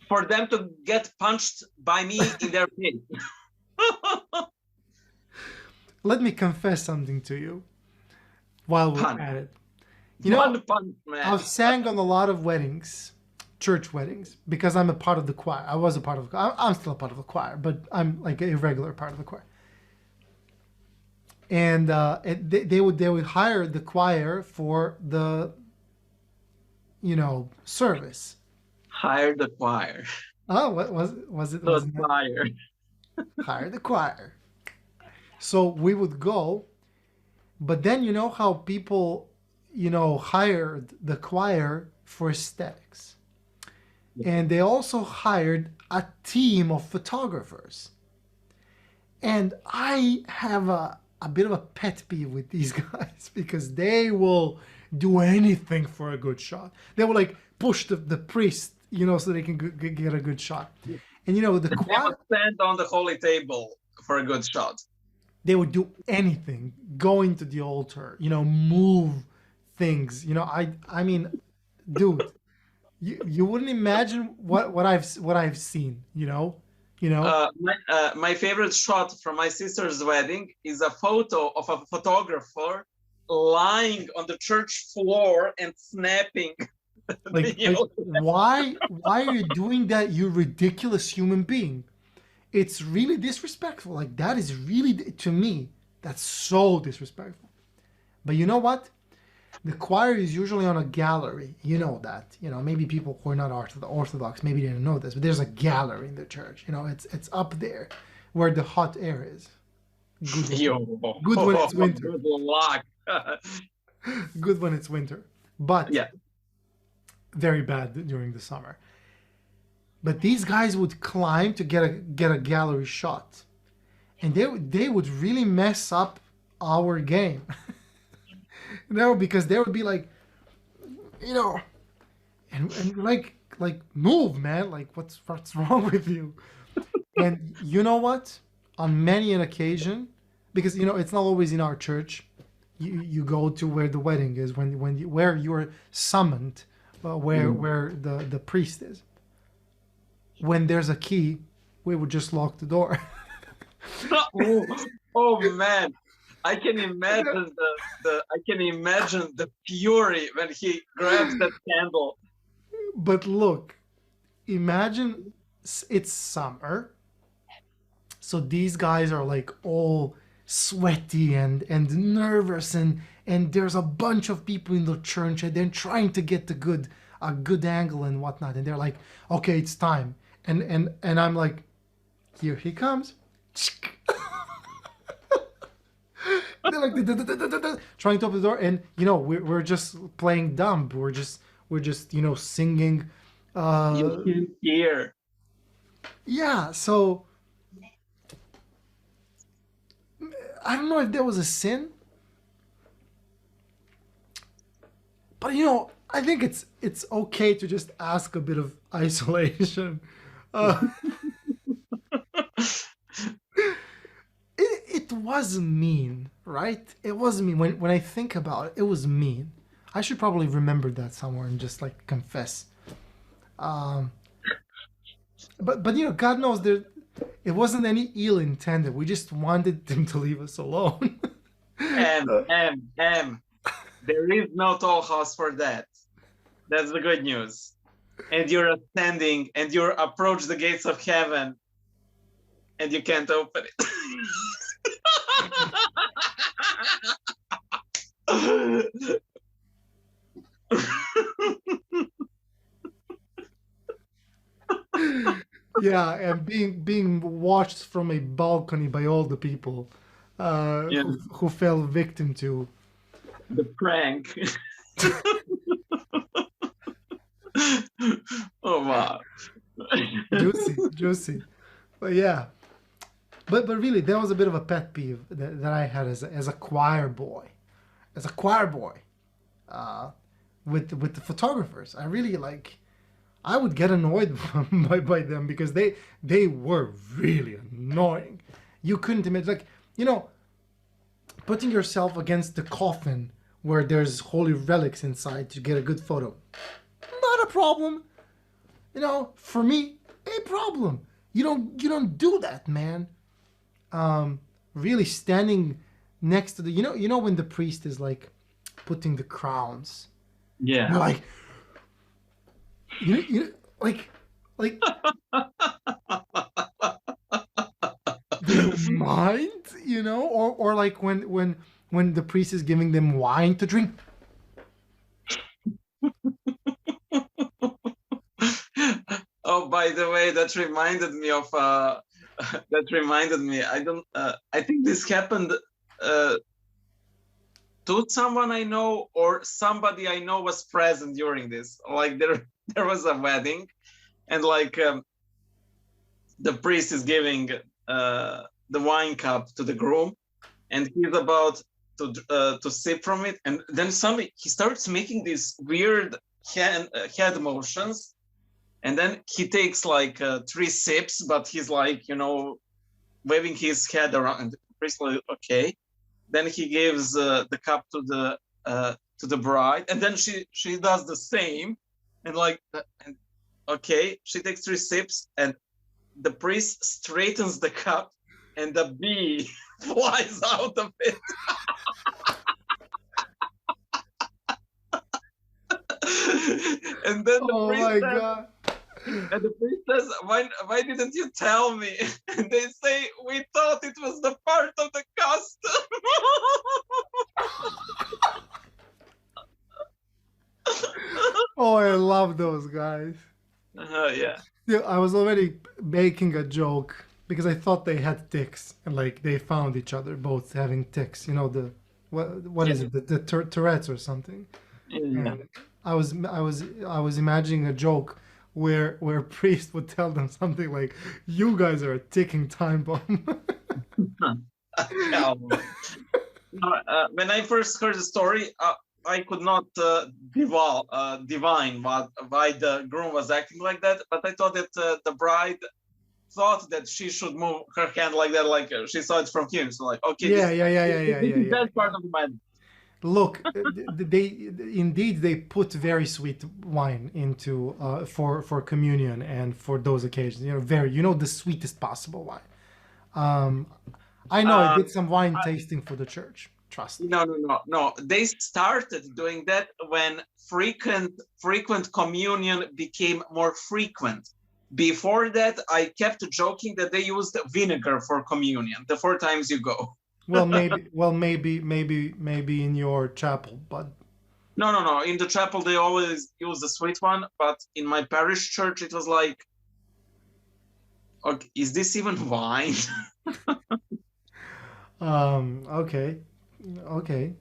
For them to get punched by me in their face. Let me confess something to you while we're Punch. at it. One punch, man. I've sang on a lot of weddings, church weddings, because I'm a part of the choir. I was a part of the choir. I'm still a part of the choir, but I'm like a regular part of the choir. And they would hire the choir for the, service. Hire the choir. Oh, what was it? The choir. Hire the choir. So we would go, but then you know how people, hired the choir for aesthetics. And they also hired a team of photographers. And I have a bit of a pet peeve with these guys because they will do anything for a good shot. They will like push the priest, so they can get a good shot. And the choir, stand on the holy table for a good shot. They would do anything, go into the altar, move things. I mean, dude, you wouldn't imagine what I've seen. My favorite shot from my sister's wedding is a photo of a photographer lying on the church floor and snapping. Why are you doing that, you ridiculous human being? It's really disrespectful. Like, that is really, to me, that's so disrespectful. But you know what? The choir is usually on a gallery. You know that. Maybe people who are not Orthodox, maybe they don't know this, but there's a gallery in the church. It's up there where the hot air is. Good when it's winter. Good luck. Good when it's winter. But yeah, very bad during the summer. But these guys would climb to get a gallery shot, and they would really mess up our game. Because they would be like, and like move, man, like what's wrong with you? And you know what? On many an occasion, because it's not always in our church. You go to where the wedding is where you are summoned, where the priest is. When there's a key, we would just lock the door. oh man, I can imagine the fury when he grabs that candle. But look, imagine it's summer, so these guys are like all sweaty and nervous, and there's a bunch of people in the church, and they're trying to get a good angle and whatnot, and they're like, okay, it's time. And I'm like, here he comes. They're like trying to open the door, and we're just playing dumb. We're just singing. You can hear. Yeah, so I don't know if there was a sin, but I think it's okay to just ask a bit of isolation. It was mean, right? It was mean. When I think about it, it was mean. I should probably remember that somewhere and just like confess. But God knows it wasn't any ill intended. We just wanted them to leave us alone. There is no toll house for that. That's the good news. And you're ascending, and you approach the gates of heaven, and you can't open it. Yeah, and being watched from a balcony by all the people Yeah, who fell victim to. the prank. Oh wow. Juicy, juicy. But yeah, but really, that was a bit of a pet peeve that I had as a choir boy, as a choir boy, uh, with the photographers. I really like. I would get annoyed by them because they were really annoying. You couldn't imagine, like, you know, putting yourself against the coffin where there's holy relics inside to get a good photo. Not a problem. You know, for me, a problem. You don't do that, man. Really standing next to the, you know when the priest is like putting the crowns. Yeah. You're like, like do you mind? Or like when the priest is giving them wine to drink. Oh, by the way, that reminded me of that reminded me. I don't. I think this happened to someone I know, or somebody I know was present during this. Like there was a wedding, and like the priest is giving the wine cup to the groom, and he's about to sip from it, and then suddenly he starts making these weird head motions, and then he takes like 3 sips, but he's like, waving his head around, and the priest like, okay. Then he gives the cup to the bride, and then she does the same, and like, and okay, she takes 3 sips, and the priest straightens the cup, and the bee flies out of it. And then Oh my god. and the priest says, why didn't you tell me? And they say, we thought it was the part of the custom. Oh, I love those guys. Yeah. Yeah, I was already making a joke because I thought they had ticks and like they found each other both having ticks. What is Yeah. it? The Tourette's or something. Yeah. And I was imagining a joke where priest would tell them something like, "You guys are a ticking time bomb." When I first heard the story, I could not divine why the groom was acting like that, but I thought that the bride thought that she should move her hand like that, like she saw it from him. So like, okay, Yeah, yeah, yeah, yeah, yeah, this yeah, is yeah. that part of the man. Look, they put very sweet wine into for communion and for those occasions. The sweetest possible wine. Um, I know I Uh, did some wine tasting for the church. Trust me. no. They started doing that when frequent communion became more frequent. Before that, I kept joking that they used vinegar for communion the 4 times you go. Well, maybe in your chapel, but No. In the chapel, they always use the sweet one, but in my parish church, it was like, okay, is this even wine? okay, okay,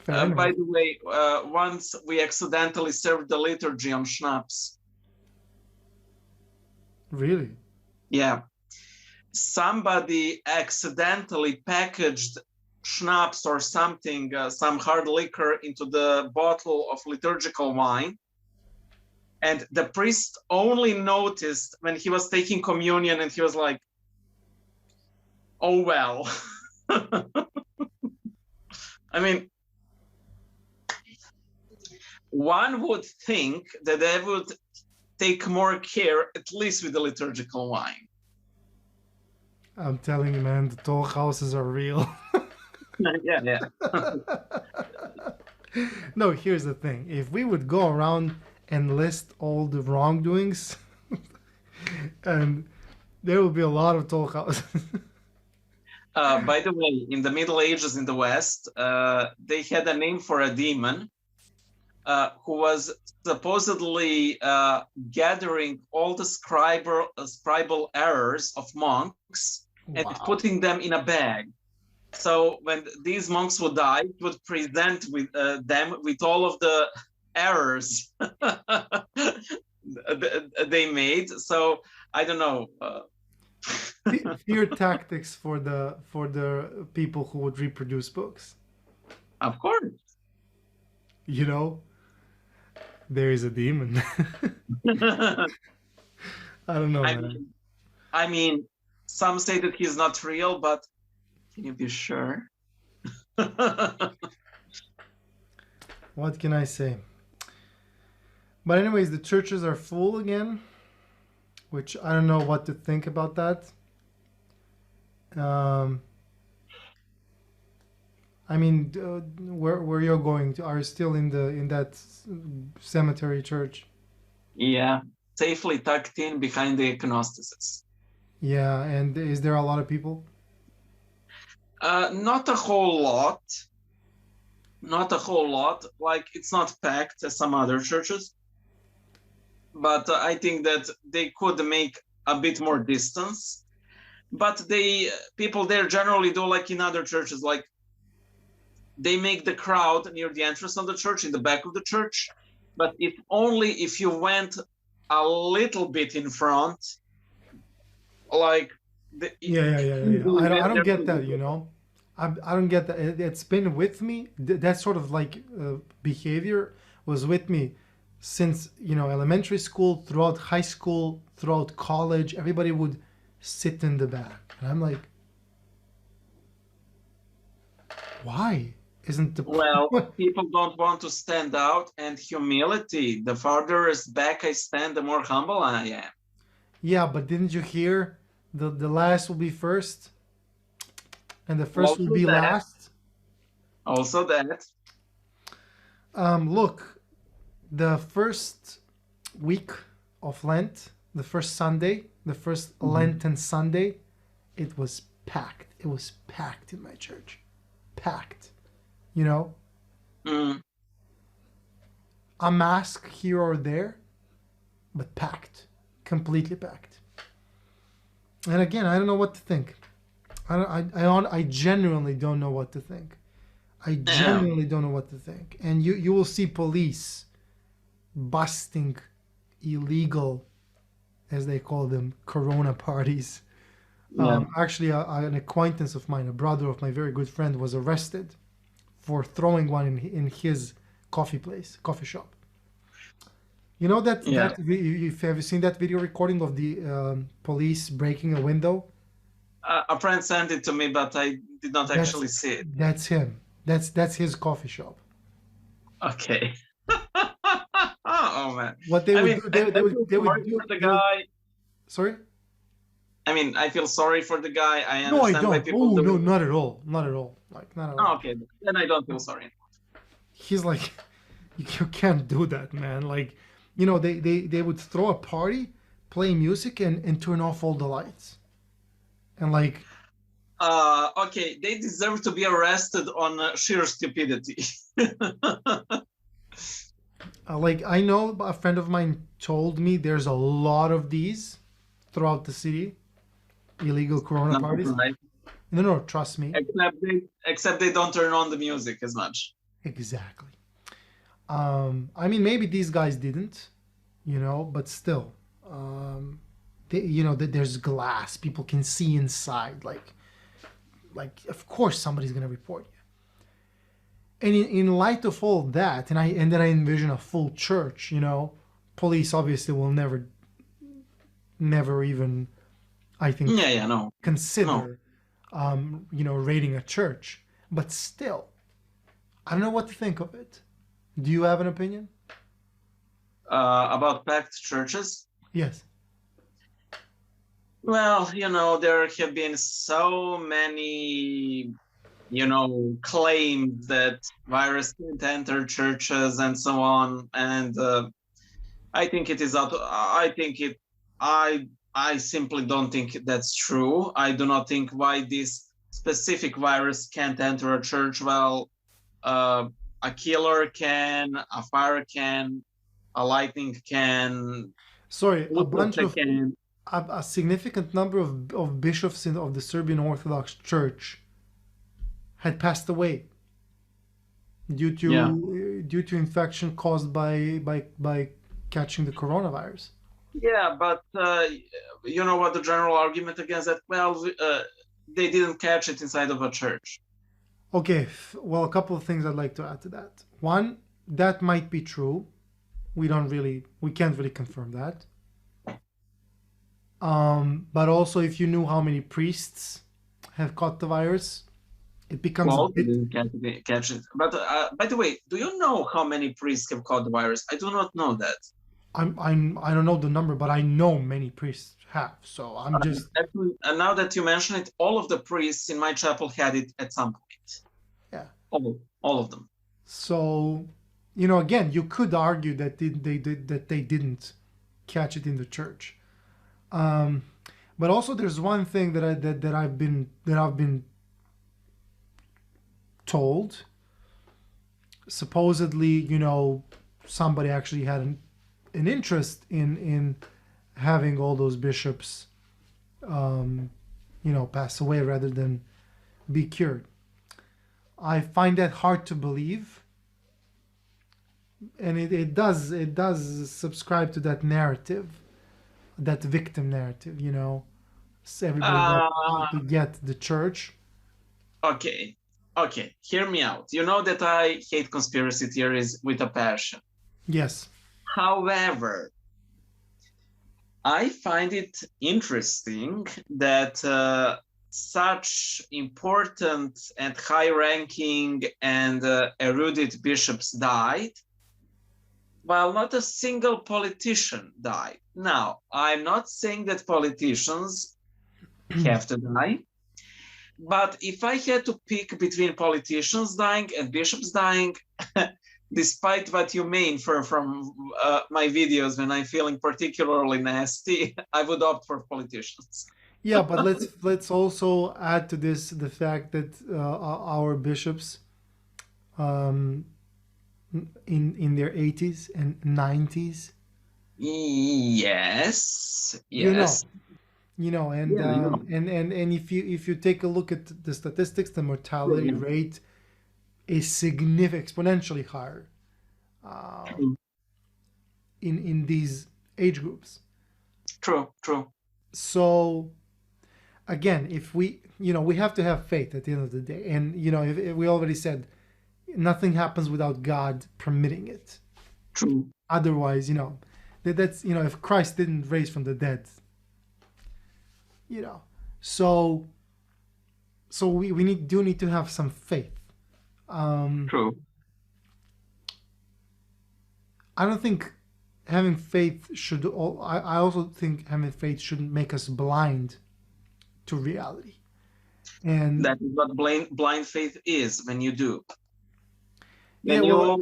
fair By enough. the way, once we accidentally served the liturgy on schnapps. Really? Yeah. Somebody accidentally packaged schnapps or something, some hard liquor, into the bottle of liturgical wine. And the priest only noticed when he was taking communion, and he was like, oh, well. I mean, one would think that they would take more care, at least with the liturgical wine. I'm telling you, man, the toll houses are real. Yeah. No, here's the thing. If we would go around and list all the wrongdoings, and there will be a lot of toll houses. By the way, in the Middle Ages in the West, they had a name for a demon who was supposedly gathering all the scribal errors of monks and Wow. putting them in a bag. So when these monks would die, it would present with them with all of the errors they made. So I don't know. Fear tactics for the people who would reproduce books. Of course. You know, there is a demon. I don't know, I man. mean, I mean, some say that he's not real, but can you be sure? What can I say? But anyways, the churches are full again, which I don't know what to think about that. Um, I mean, where you're going to are still in that cemetery church. Yeah, safely tucked in behind the iconostasis. Yeah, and is there a lot of people? Not a whole lot. Not a whole lot. Like it's not packed as some other churches, but I think that they could make a bit more distance. But people there generally do like in other churches, like they make the crowd near the entrance of the church, in the back of the church. But if only if you went a little bit in front, like Yeah. I don't get that, you know. I don't get that. It's been with me. That sort of like behavior was with me since, you know, elementary school, throughout high school, throughout college. Everybody would sit in the back. And I'm like, why? Isn't the Well, point? people don't want to stand out, and humility. The farther back I stand, the more humble I am. Yeah, but didn't you hear the last will be first and the first will Also be that, last? also that. Look, the first week of Lent, the first Sunday, the first Lenten Sunday, it was packed. It was packed in my church. Packed. You know, Mm. a mask here or there, but packed. Completely packed. And again, I don't know what to think. I genuinely don't know what to think. I Yeah. genuinely don't know what to think. And you will see police busting illegal, as they call them, Corona parties. Yeah. Actually, an acquaintance of mine, a brother of my very good friend, was arrested for throwing one in his coffee shop. You know Yeah. have you seen that video recording of the police breaking a window? A friend sent it to me, but I did not That's actually see it. that's him. That's his coffee shop. Okay. Oh man. What they I would mean, do, I feel sorry for the they would. guy. Sorry? I mean, I feel sorry for the guy. I No, I understand why don't. people Oh do no, it. not at all. Not at all. Like not at Oh, all. okay, then I don't feel sorry. He's like, you can't do that, man. Like, you know, they would throw a party, play music, and turn off all the lights, and like, Okay, they deserve to be arrested on sheer stupidity. like I know a friend of mine told me there's a lot of these throughout the city, illegal Corona Not parties. right. No, trust me. Except they don't turn on the music as much. Exactly. I mean, maybe these guys didn't, you know, but still, you know, that there's glass. People can see inside. Like, of course, somebody's gonna report you. And in light of all that, and then I envision a full church. You know, police obviously will never even, I think, Yeah, no. consider, you know, raiding a church. But still, I don't know what to think of it. Do you have an opinion? About packed churches. Yes. Well, there have been so many, claims that virus can't enter churches and so on. And I think it is out. I think it. I simply don't think that's true. I do not think why this specific virus can't enter a church. Well, a killer can, a fire can, a lightning can, Sorry, Ultra can. a significant number of bishops of the Serbian Orthodox Church had passed away Yeah. due to infection caused by catching the coronavirus. Yeah, but you know what the general argument against that? Well, they didn't catch it inside of a church. Okay, well, a couple of things I'd like to add to that. One, that might be true. We can't really confirm that. But also, if you knew how many priests have caught the virus, it becomes a Well, they bit. didn't catch it. But by the way, do you know how many priests have caught the virus? I do not know that. I don't know the number, but I know many priests have. So I'm just. Actually, now that you mention it, all of the priests in my chapel had it at some point. Yeah. All of them. So, you know, again, you could argue that they didn't catch it in the church. But also, there's one thing that I've been told. Supposedly, you know, somebody actually had an interest in having all those bishops, you know, pass away rather than be cured. I find that hard to believe, and it does subscribe to that narrative, that victim narrative, you know. So everybody got to get the church. Okay, hear me out. You know that I hate conspiracy theories with a passion. Yes. However, I find it interesting that such important and high-ranking and erudite bishops died, while not a single politician died. Now, I'm not saying that politicians have to die, but if I had to pick between politicians dying and bishops dying, despite what you may infer from my videos when I'm feeling particularly nasty, I would opt for politicians. Yeah, but let's also add to this the fact that our bishops, in their 80s and 90s. Yes. You know, and and if you take a look at the statistics, the mortality rate is exponentially higher in these age groups. True. So again, if we have to have faith at the end of the day, and if we already said nothing happens without God permitting it. True. Otherwise, that's if Christ didn't raise from the dead, so we need to have some faith. True. I don't think having faith should. I also think having faith shouldn't make us blind to reality. And that is what blind faith is when you do. Well,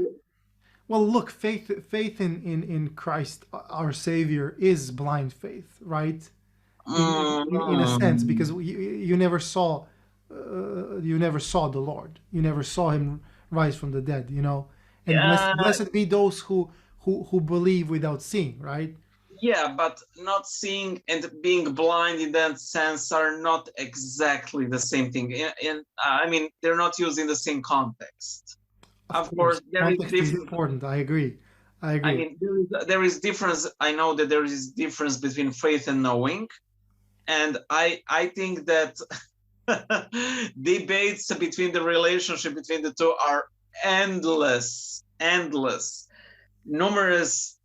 look, faith in Christ, our Savior, is blind faith, right? In a sense, because you never saw the Lord, you never saw him rise from the dead, and blessed be those who believe without seeing, right? Yeah, but not seeing and being blind in that sense are not exactly the same thing. I mean, they're not used in the same context. Of course, there is difference. Is important. I agree. I mean, there is difference. I know that there is difference between faith and knowing, and I think that debates between the relationship between the two are endless, numerous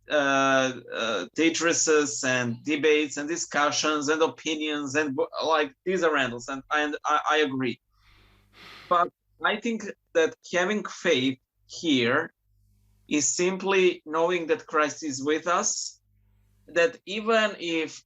treatises and debates and discussions and opinions, and like these are endless, and I agree. But I think that having faith here is simply knowing that Christ is with us, that even if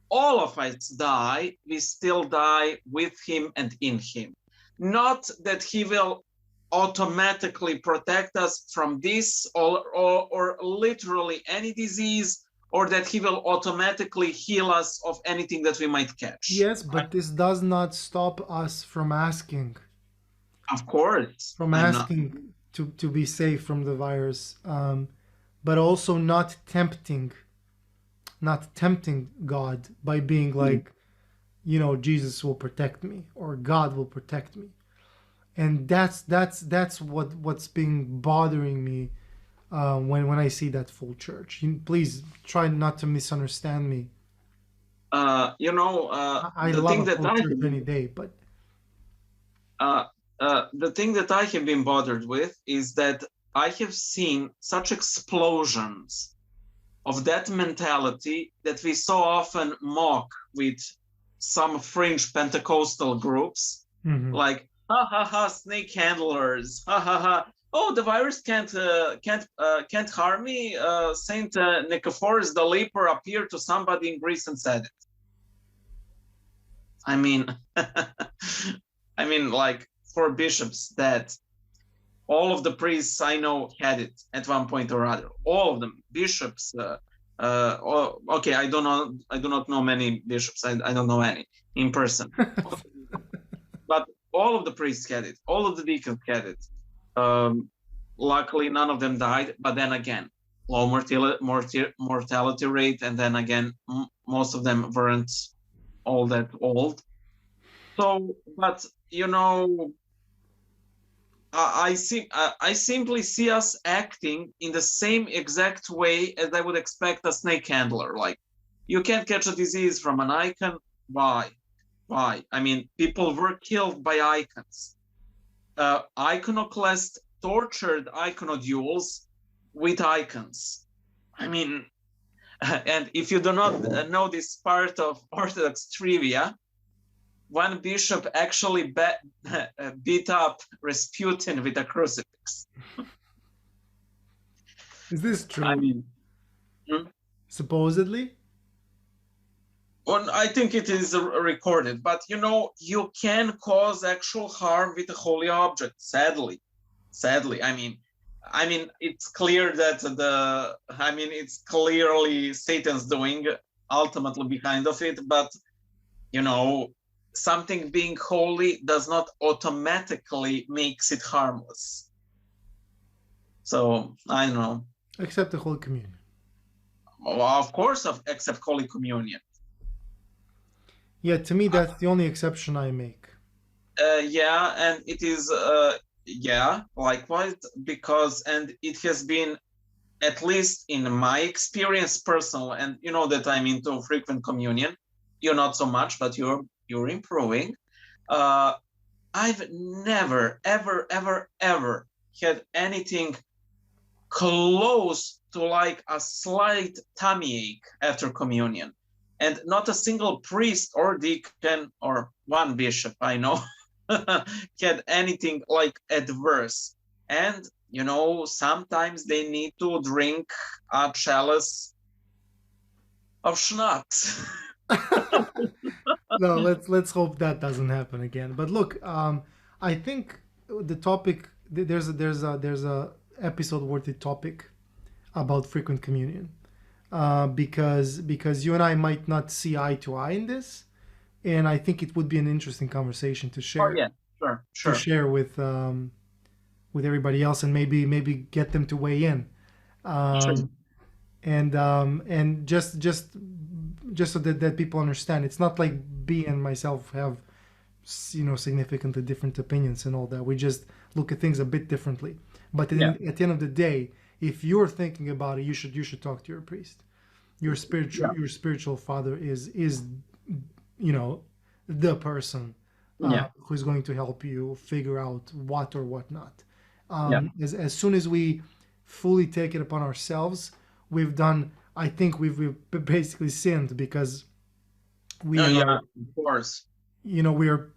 all of us die, we still die with him and in him. Not that he will automatically protect us from this or literally any disease or that he will automatically heal us of anything that we might catch. Yes, but this does not stop us from asking. Of course. From I'm not. asking to be safe from the virus, but also not tempting God by being like, Jesus will protect me or God will protect me, and that's what's been bothering me when I see that full church. Please try not to misunderstand me. I The love thing a that full church any day, but the thing that I have been bothered with is that I have seen such explosions of that mentality that we so often mock with some fringe Pentecostal groups, like ha ha ha, snake handlers, ha ha ha. Oh, the virus can't harm me. Saint Nicephorus the leper appeared to somebody in Greece and said it. I mean, like for bishops that all of the priests I know had it at one point or other. All of them, bishops. Okay, I do not know many bishops. I don't know any in person, but all of the priests had it. All of the deacons had it. Luckily, none of them died. But then again, low mortality rate, and then again, most of them weren't all that old. So, but I simply see us acting in the same exact way as I would expect a snake handler. Like, you can't catch a disease from an icon. Why? I mean, people were killed by icons. Iconoclast tortured iconodules with icons. I mean, and if you do not know this part of Orthodox trivia, one bishop actually beat up Rasputin with a crucifix. Is this true? I mean, supposedly? Well, I think it is recorded, but you can cause actual harm with a holy object. Sadly, I mean, it's clear that it's clearly Satan's doing ultimately behind of it, but something being holy does not automatically makes it harmless. So I don't know. Except the Holy Communion. Well, of course, except Holy Communion. Yeah, to me that's the only exception I make. Yeah, and it is likewise, because it has been, at least in my experience personal, and you know that I'm into frequent communion. You're not so much, but you're improving. I've never, ever had anything close to like a slight tummy ache after communion. And not a single priest or deacon or one bishop I know had anything like adverse. And, sometimes they need to drink a chalice of schnapps. No, let's hope that doesn't happen again. But look, I think the topic there's a episode worthy topic about frequent communion, because you and I might not see eye to eye in this, and I think it would be an interesting conversation to share. Oh yeah, sure. To share with everybody else, and maybe get them to weigh in. Sure. And just so that people understand, it's not like B and myself have significantly different opinions and all that. We just look at things a bit differently. But at the end of the day, if you're thinking about it, you should talk to your priest. Your spiritual father is the person who's going to help you figure out what or what not. As soon as we fully take it upon ourselves, I think we've basically sinned, because we are, of course. We are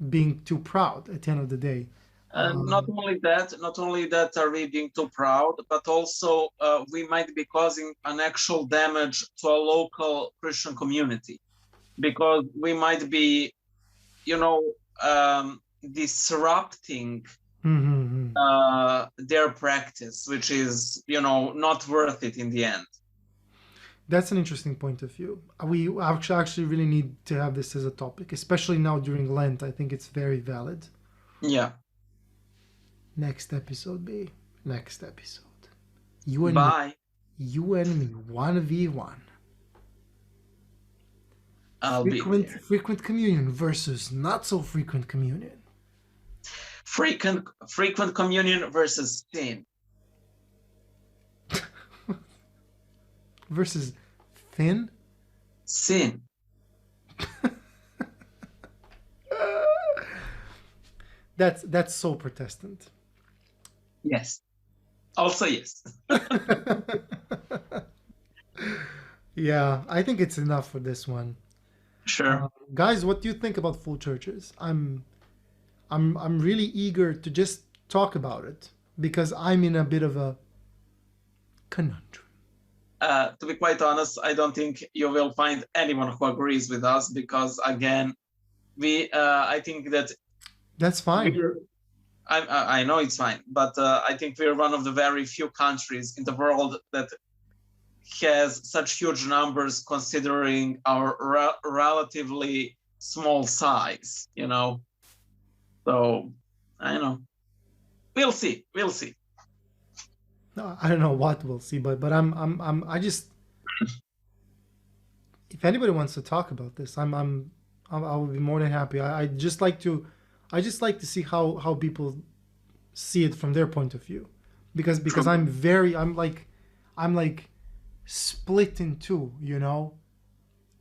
being too proud at the end of the day. Not only that are we being too proud, but also we might be causing an actual damage to a local Christian community, because we might be, disrupting their practice, which is, not worth it in the end. That's an interesting point of view. We actually really need to have this as a topic, especially now during Lent. I think it's very valid. Yeah. Next episode, B. Next episode. You and me. Bye. You and me. 1v1. I'll be there. Frequent communion versus not so frequent communion. Frequent communion versus sin. Versus thin? Sin. That's so Protestant. Yes. Also, yes. Yeah, I think it's enough for this one. Sure. Guys, what do you think about full churches? I'm really eager to just talk about it because I'm in a bit of a conundrum. To be quite honest, I don't think you will find anyone who agrees with us because, again, I think that That's fine. I know it's fine, but I think we're one of the very few countries in the world that has such huge numbers considering our relatively small size, you know. So I don't know. We'll see. We'll see. No, I don't know what we'll see, but I just, if anybody wants to talk about this, I will be more than happy. I just like to see how people see it from their point of view, because I'm like split in two, you know.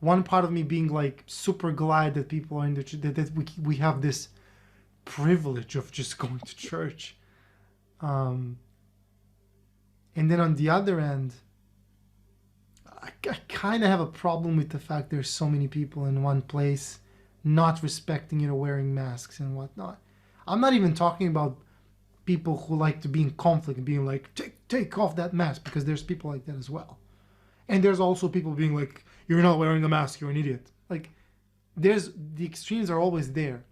One part of me being like super glad that people are in the that we have this privilege of just going to church, and then on the other end, I kind of have a problem with the fact there's so many people in one place not respecting, wearing masks and whatnot. I'm not even talking about people who like to be in conflict and being like, take off that mask, because there's people like that as well. And there's also people being like, you're not wearing a mask, you're an idiot. Like, the extremes are always there.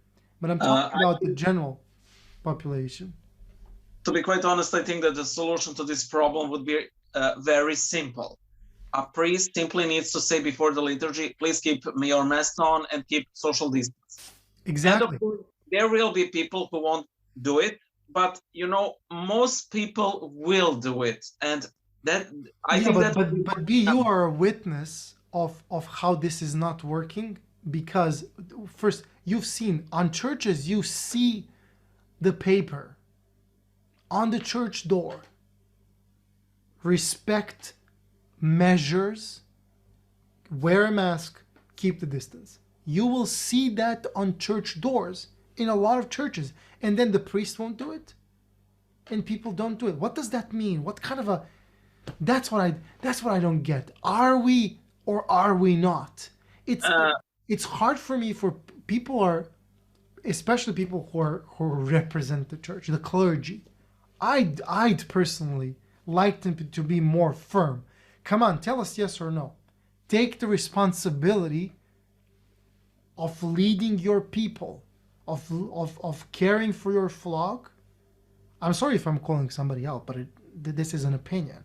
But I'm talking about the general population. To be quite honest, I think that the solution to this problem would be very simple. A priest simply needs to say before the liturgy, please keep your mask on and keep social distance. Exactly. And of course, there will be people who won't do it, but most people will do it. And that but B, you are a witness of how this is not working, because first, you've seen on churches, you see the paper on the church door, respect measures, wear a mask, keep the distance. You will see that on church doors in a lot of churches, and then the priest won't do it and people don't do it. What does that mean? What kind of a that's what I don't get. Are we or are we not? It's hard for me, for people especially people who represent the church, the clergy. I'd personally like them to be more firm. Come on, tell us yes or no. Take the responsibility of leading your people, of caring for your flock. I'm sorry if I'm calling somebody out, but this is an opinion.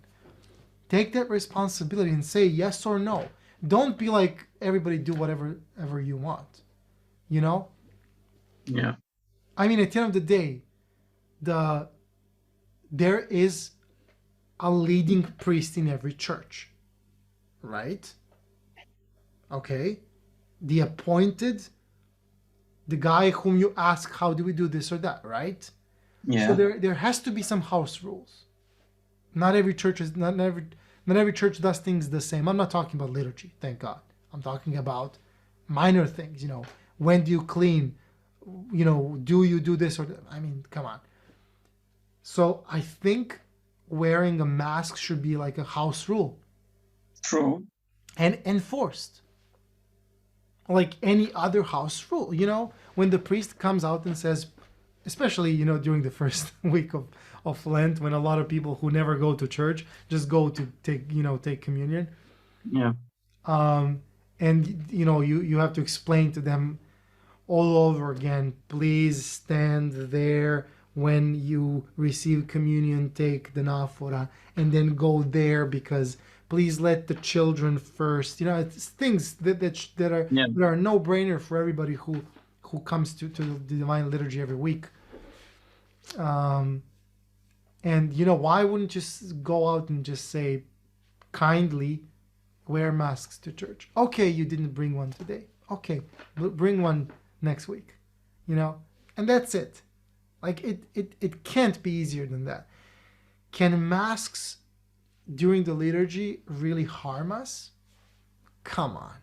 Take that responsibility and say yes or no. Don't be like, everybody do whatever you want. Yeah. I mean, at the end of the day, there is a leading priest in every church, right? Okay. The appointed, the guy whom you ask, how do we do this or that, right? Yeah. So there has to be some house rules. Not every church does things the same. I'm not talking about liturgy, thank God. I'm talking about minor things, when do you clean? Do you do this or that? I mean, come on. So I think wearing a mask should be like a house rule. True. And enforced. Like any other house rule. When the priest comes out and says, especially, during the first week of Lent, when a lot of people who never go to church just go to take communion. Yeah. And you have to explain to them all over again, please stand there when you receive communion, take the naphora, and then go there because please let the children first. You know, it's things Yeah. that are no brainer for everybody who comes to the divine liturgy every week. And you know, why wouldn't just go out and just say kindly, wear masks to church? Okay, you didn't bring one today. Okay, bring one next week. You know, and that's it. Like it can't be easier than that. Can masks during the liturgy really harm us? Come on.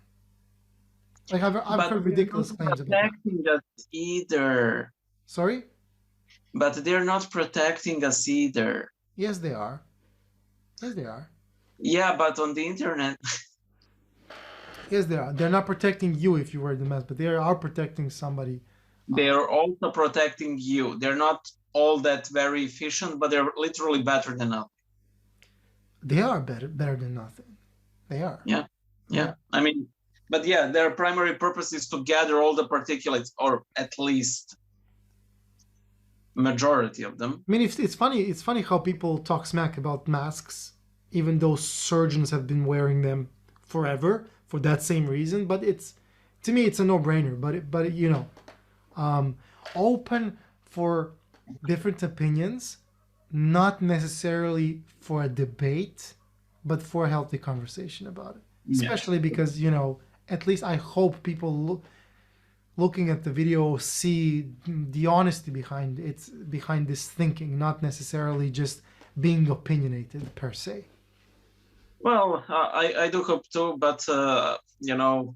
Like I've But heard they're ridiculous not claims about masks. protecting us either. Sorry? But they're not protecting us either. Yes, they are. Yes, they are. Yeah, but on the internet, Yes, they are. They're not protecting you if you wear the mask, but they are protecting somebody. they're also protecting you. They're not all that very efficient, but they're literally better than us. They are better than nothing. They are. Yeah. I mean, but yeah, their primary purpose is to gather all the particulates, or at least majority of them. I mean, it's funny. It's funny how people talk smack about masks, even though surgeons have been wearing them forever for that same reason. But it's, to me, it's a no-brainer. But you know, open for different opinions, not necessarily for a debate, but for a healthy conversation about it. Especially because, you know, at least I hope people looking at the video see the honesty behind this thinking, not necessarily just being opinionated per se. Well, I do hope too, but you know,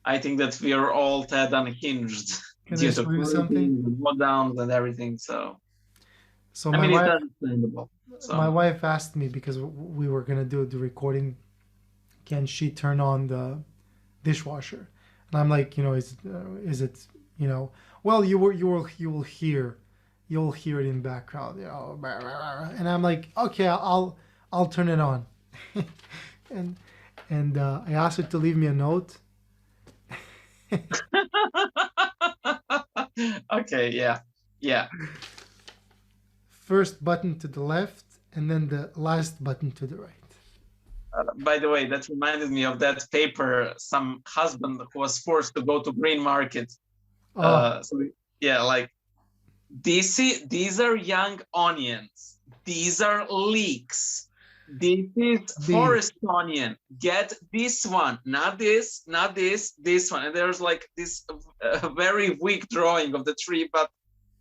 I think that we are all tad unhinged Can I due show to you something? lockdowns and everything. So So I my mean, it's wife, understandable. So my wife asked me, because we were gonna do the recording, can she turn on the dishwasher? And I'm like, you know, is it, you know, well, you will hear it in background, you know, and I'm like, okay, I'll turn it on, and I asked her to leave me a note. okay, yeah. First button to the left, and then the last button to the right. By the way, that reminded me of that paper. Some husband who was forced to go to green market. So yeah, like these are young onions. These are leeks. This is forest onion. Get this one, not this, not this, this one. And there's like this very weak drawing of the tree, but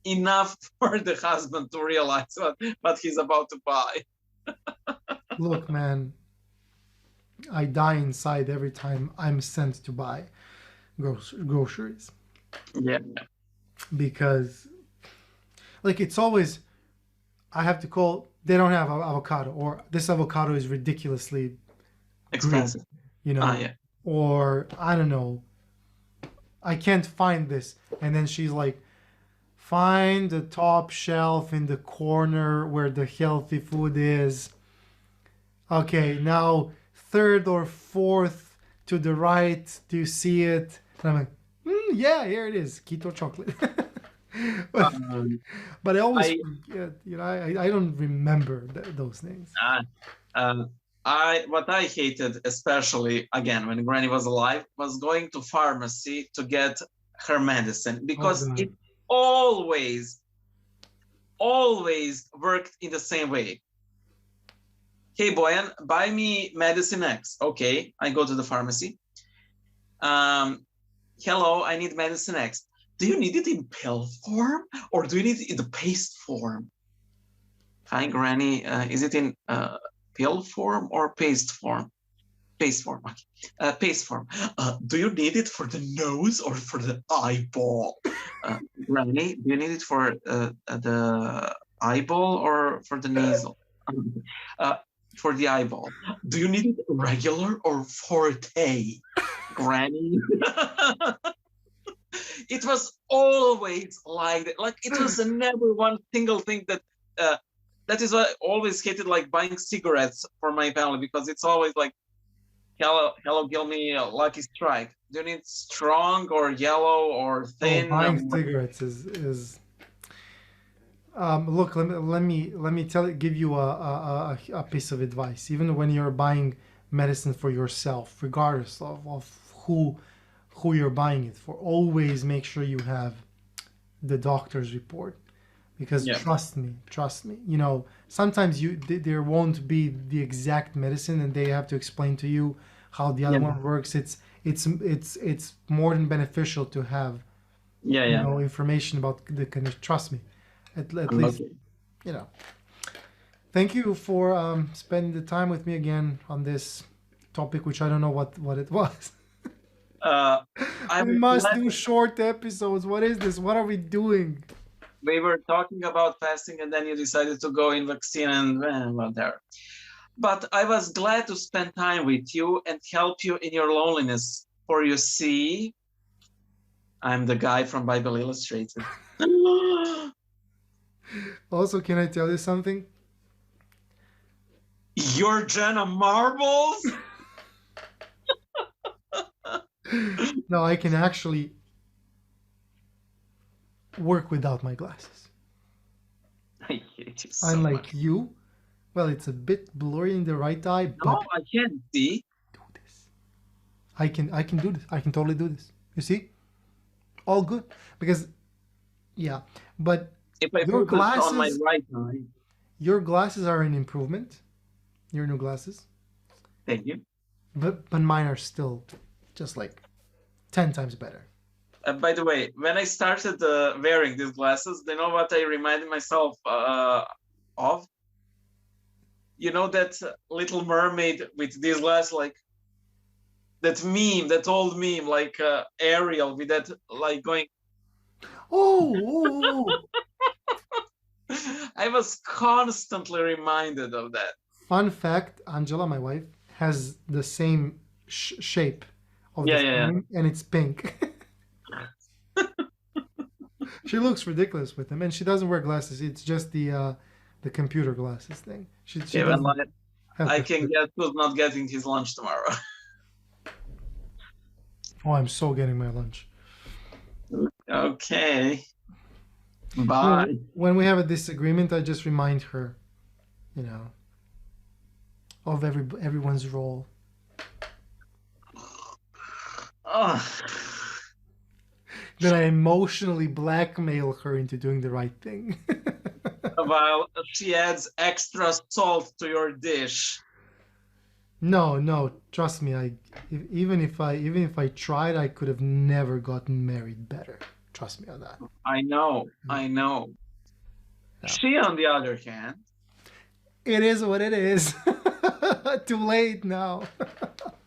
enough for the husband to realize what he's about to buy. Look, man, I die inside every time I'm sent to buy groceries. Yeah. Because, like, it's always, I have to call, they don't have avocado, or this avocado is ridiculously expensive, you know, yeah. Or I don't know, I can't find this. And then she's like, find the top shelf in the corner where the healthy food is. Okay, now third or fourth to the right, do you see it? And I'm like, yeah, here it is, keto chocolate. but I always forget, you know, I don't remember those things. What I hated, especially again when Granny was alive, was going to pharmacy to get her medicine, because it always worked in the same way. Hey Boyan, buy me medicine X. Okay, I go to the pharmacy. Hello, I need medicine X. Do you need it in pill form or do you need it in the paste form? Hi Granny, is it in pill form or paste form? Paste form, okay. Paste form. Do you need it for the nose or for the eyeball? Granny, do you need it for the eyeball or for the nasal? For the eyeball. Do you need it regular or forte? Granny? It was always like that. Like it was never one single thing that that is why I always hated like buying cigarettes for my family, because it's always like, hello, give me a Lucky Strike. Do you need strong or yellow or thin? Buying cigarettes is Look, give you a piece of advice. Even when you're buying medicine for yourself, regardless of who you're buying it for, always make sure you have the doctor's report. Because Yeah. trust me, you know, sometimes there won't be the exact medicine, and they have to explain to you how the other Yeah. one works. It's more than beneficial to have, Yeah. you Yeah. know, information about the condition. Trust me, at least, Okay. you know. Thank you for spending the time with me again on this topic, which I don't know what it was. I We was must glad do short episodes. What is this? What are we doing? we were talking about fasting, and then you decided to go in vaccine and whatever. But I was glad to spend time with you and help you in your loneliness. For you see, I'm the guy from Bible Illustrated. Also, can I tell you something? You're Jenna Marbles? No, I can actually work without my glasses. I hate you so Unlike much. you, well, it's a bit blurry in the right eye, No, but I can't see. do this. I can do this. I can totally do this. You see? All good. Because yeah, but If I your put it on my glasses right eye, your glasses are an improvement. Your new glasses. thank you. But mine are still just like 10 times better. By the way, when I started wearing these glasses, you know what I reminded myself of? You know that Little Mermaid with these glasses, like that meme, that old meme, like Ariel with that, like going. Oh, I was constantly reminded of that. fun fact, Angela, my wife, has the same shape of Yeah, the yeah, yeah. frame, and it's pink. She looks ridiculous with them, and she doesn't wear glasses. It's just the computer glasses thing. She Okay, doesn't well, have I the. can guess who's not getting his lunch tomorrow. Oh, I'm so getting my lunch. Okay. You know, Bye. when we have a disagreement, I just remind her, you know, of everyone's role. Oh. Then I emotionally blackmail her into doing the right thing. While she adds extra salt to your dish. No, trust me. Even if I tried, I could have never gotten married better. Trust me on that. I know. Yeah. She, on the other hand, It is what it is. Too late now.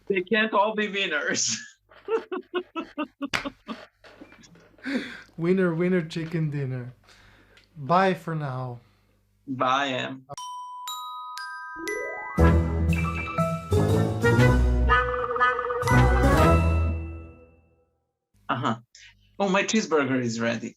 they can't all be winners. Winner, winner, chicken dinner. Bye for now. Bye, Em. Uh-huh. Oh, my cheeseburger is ready.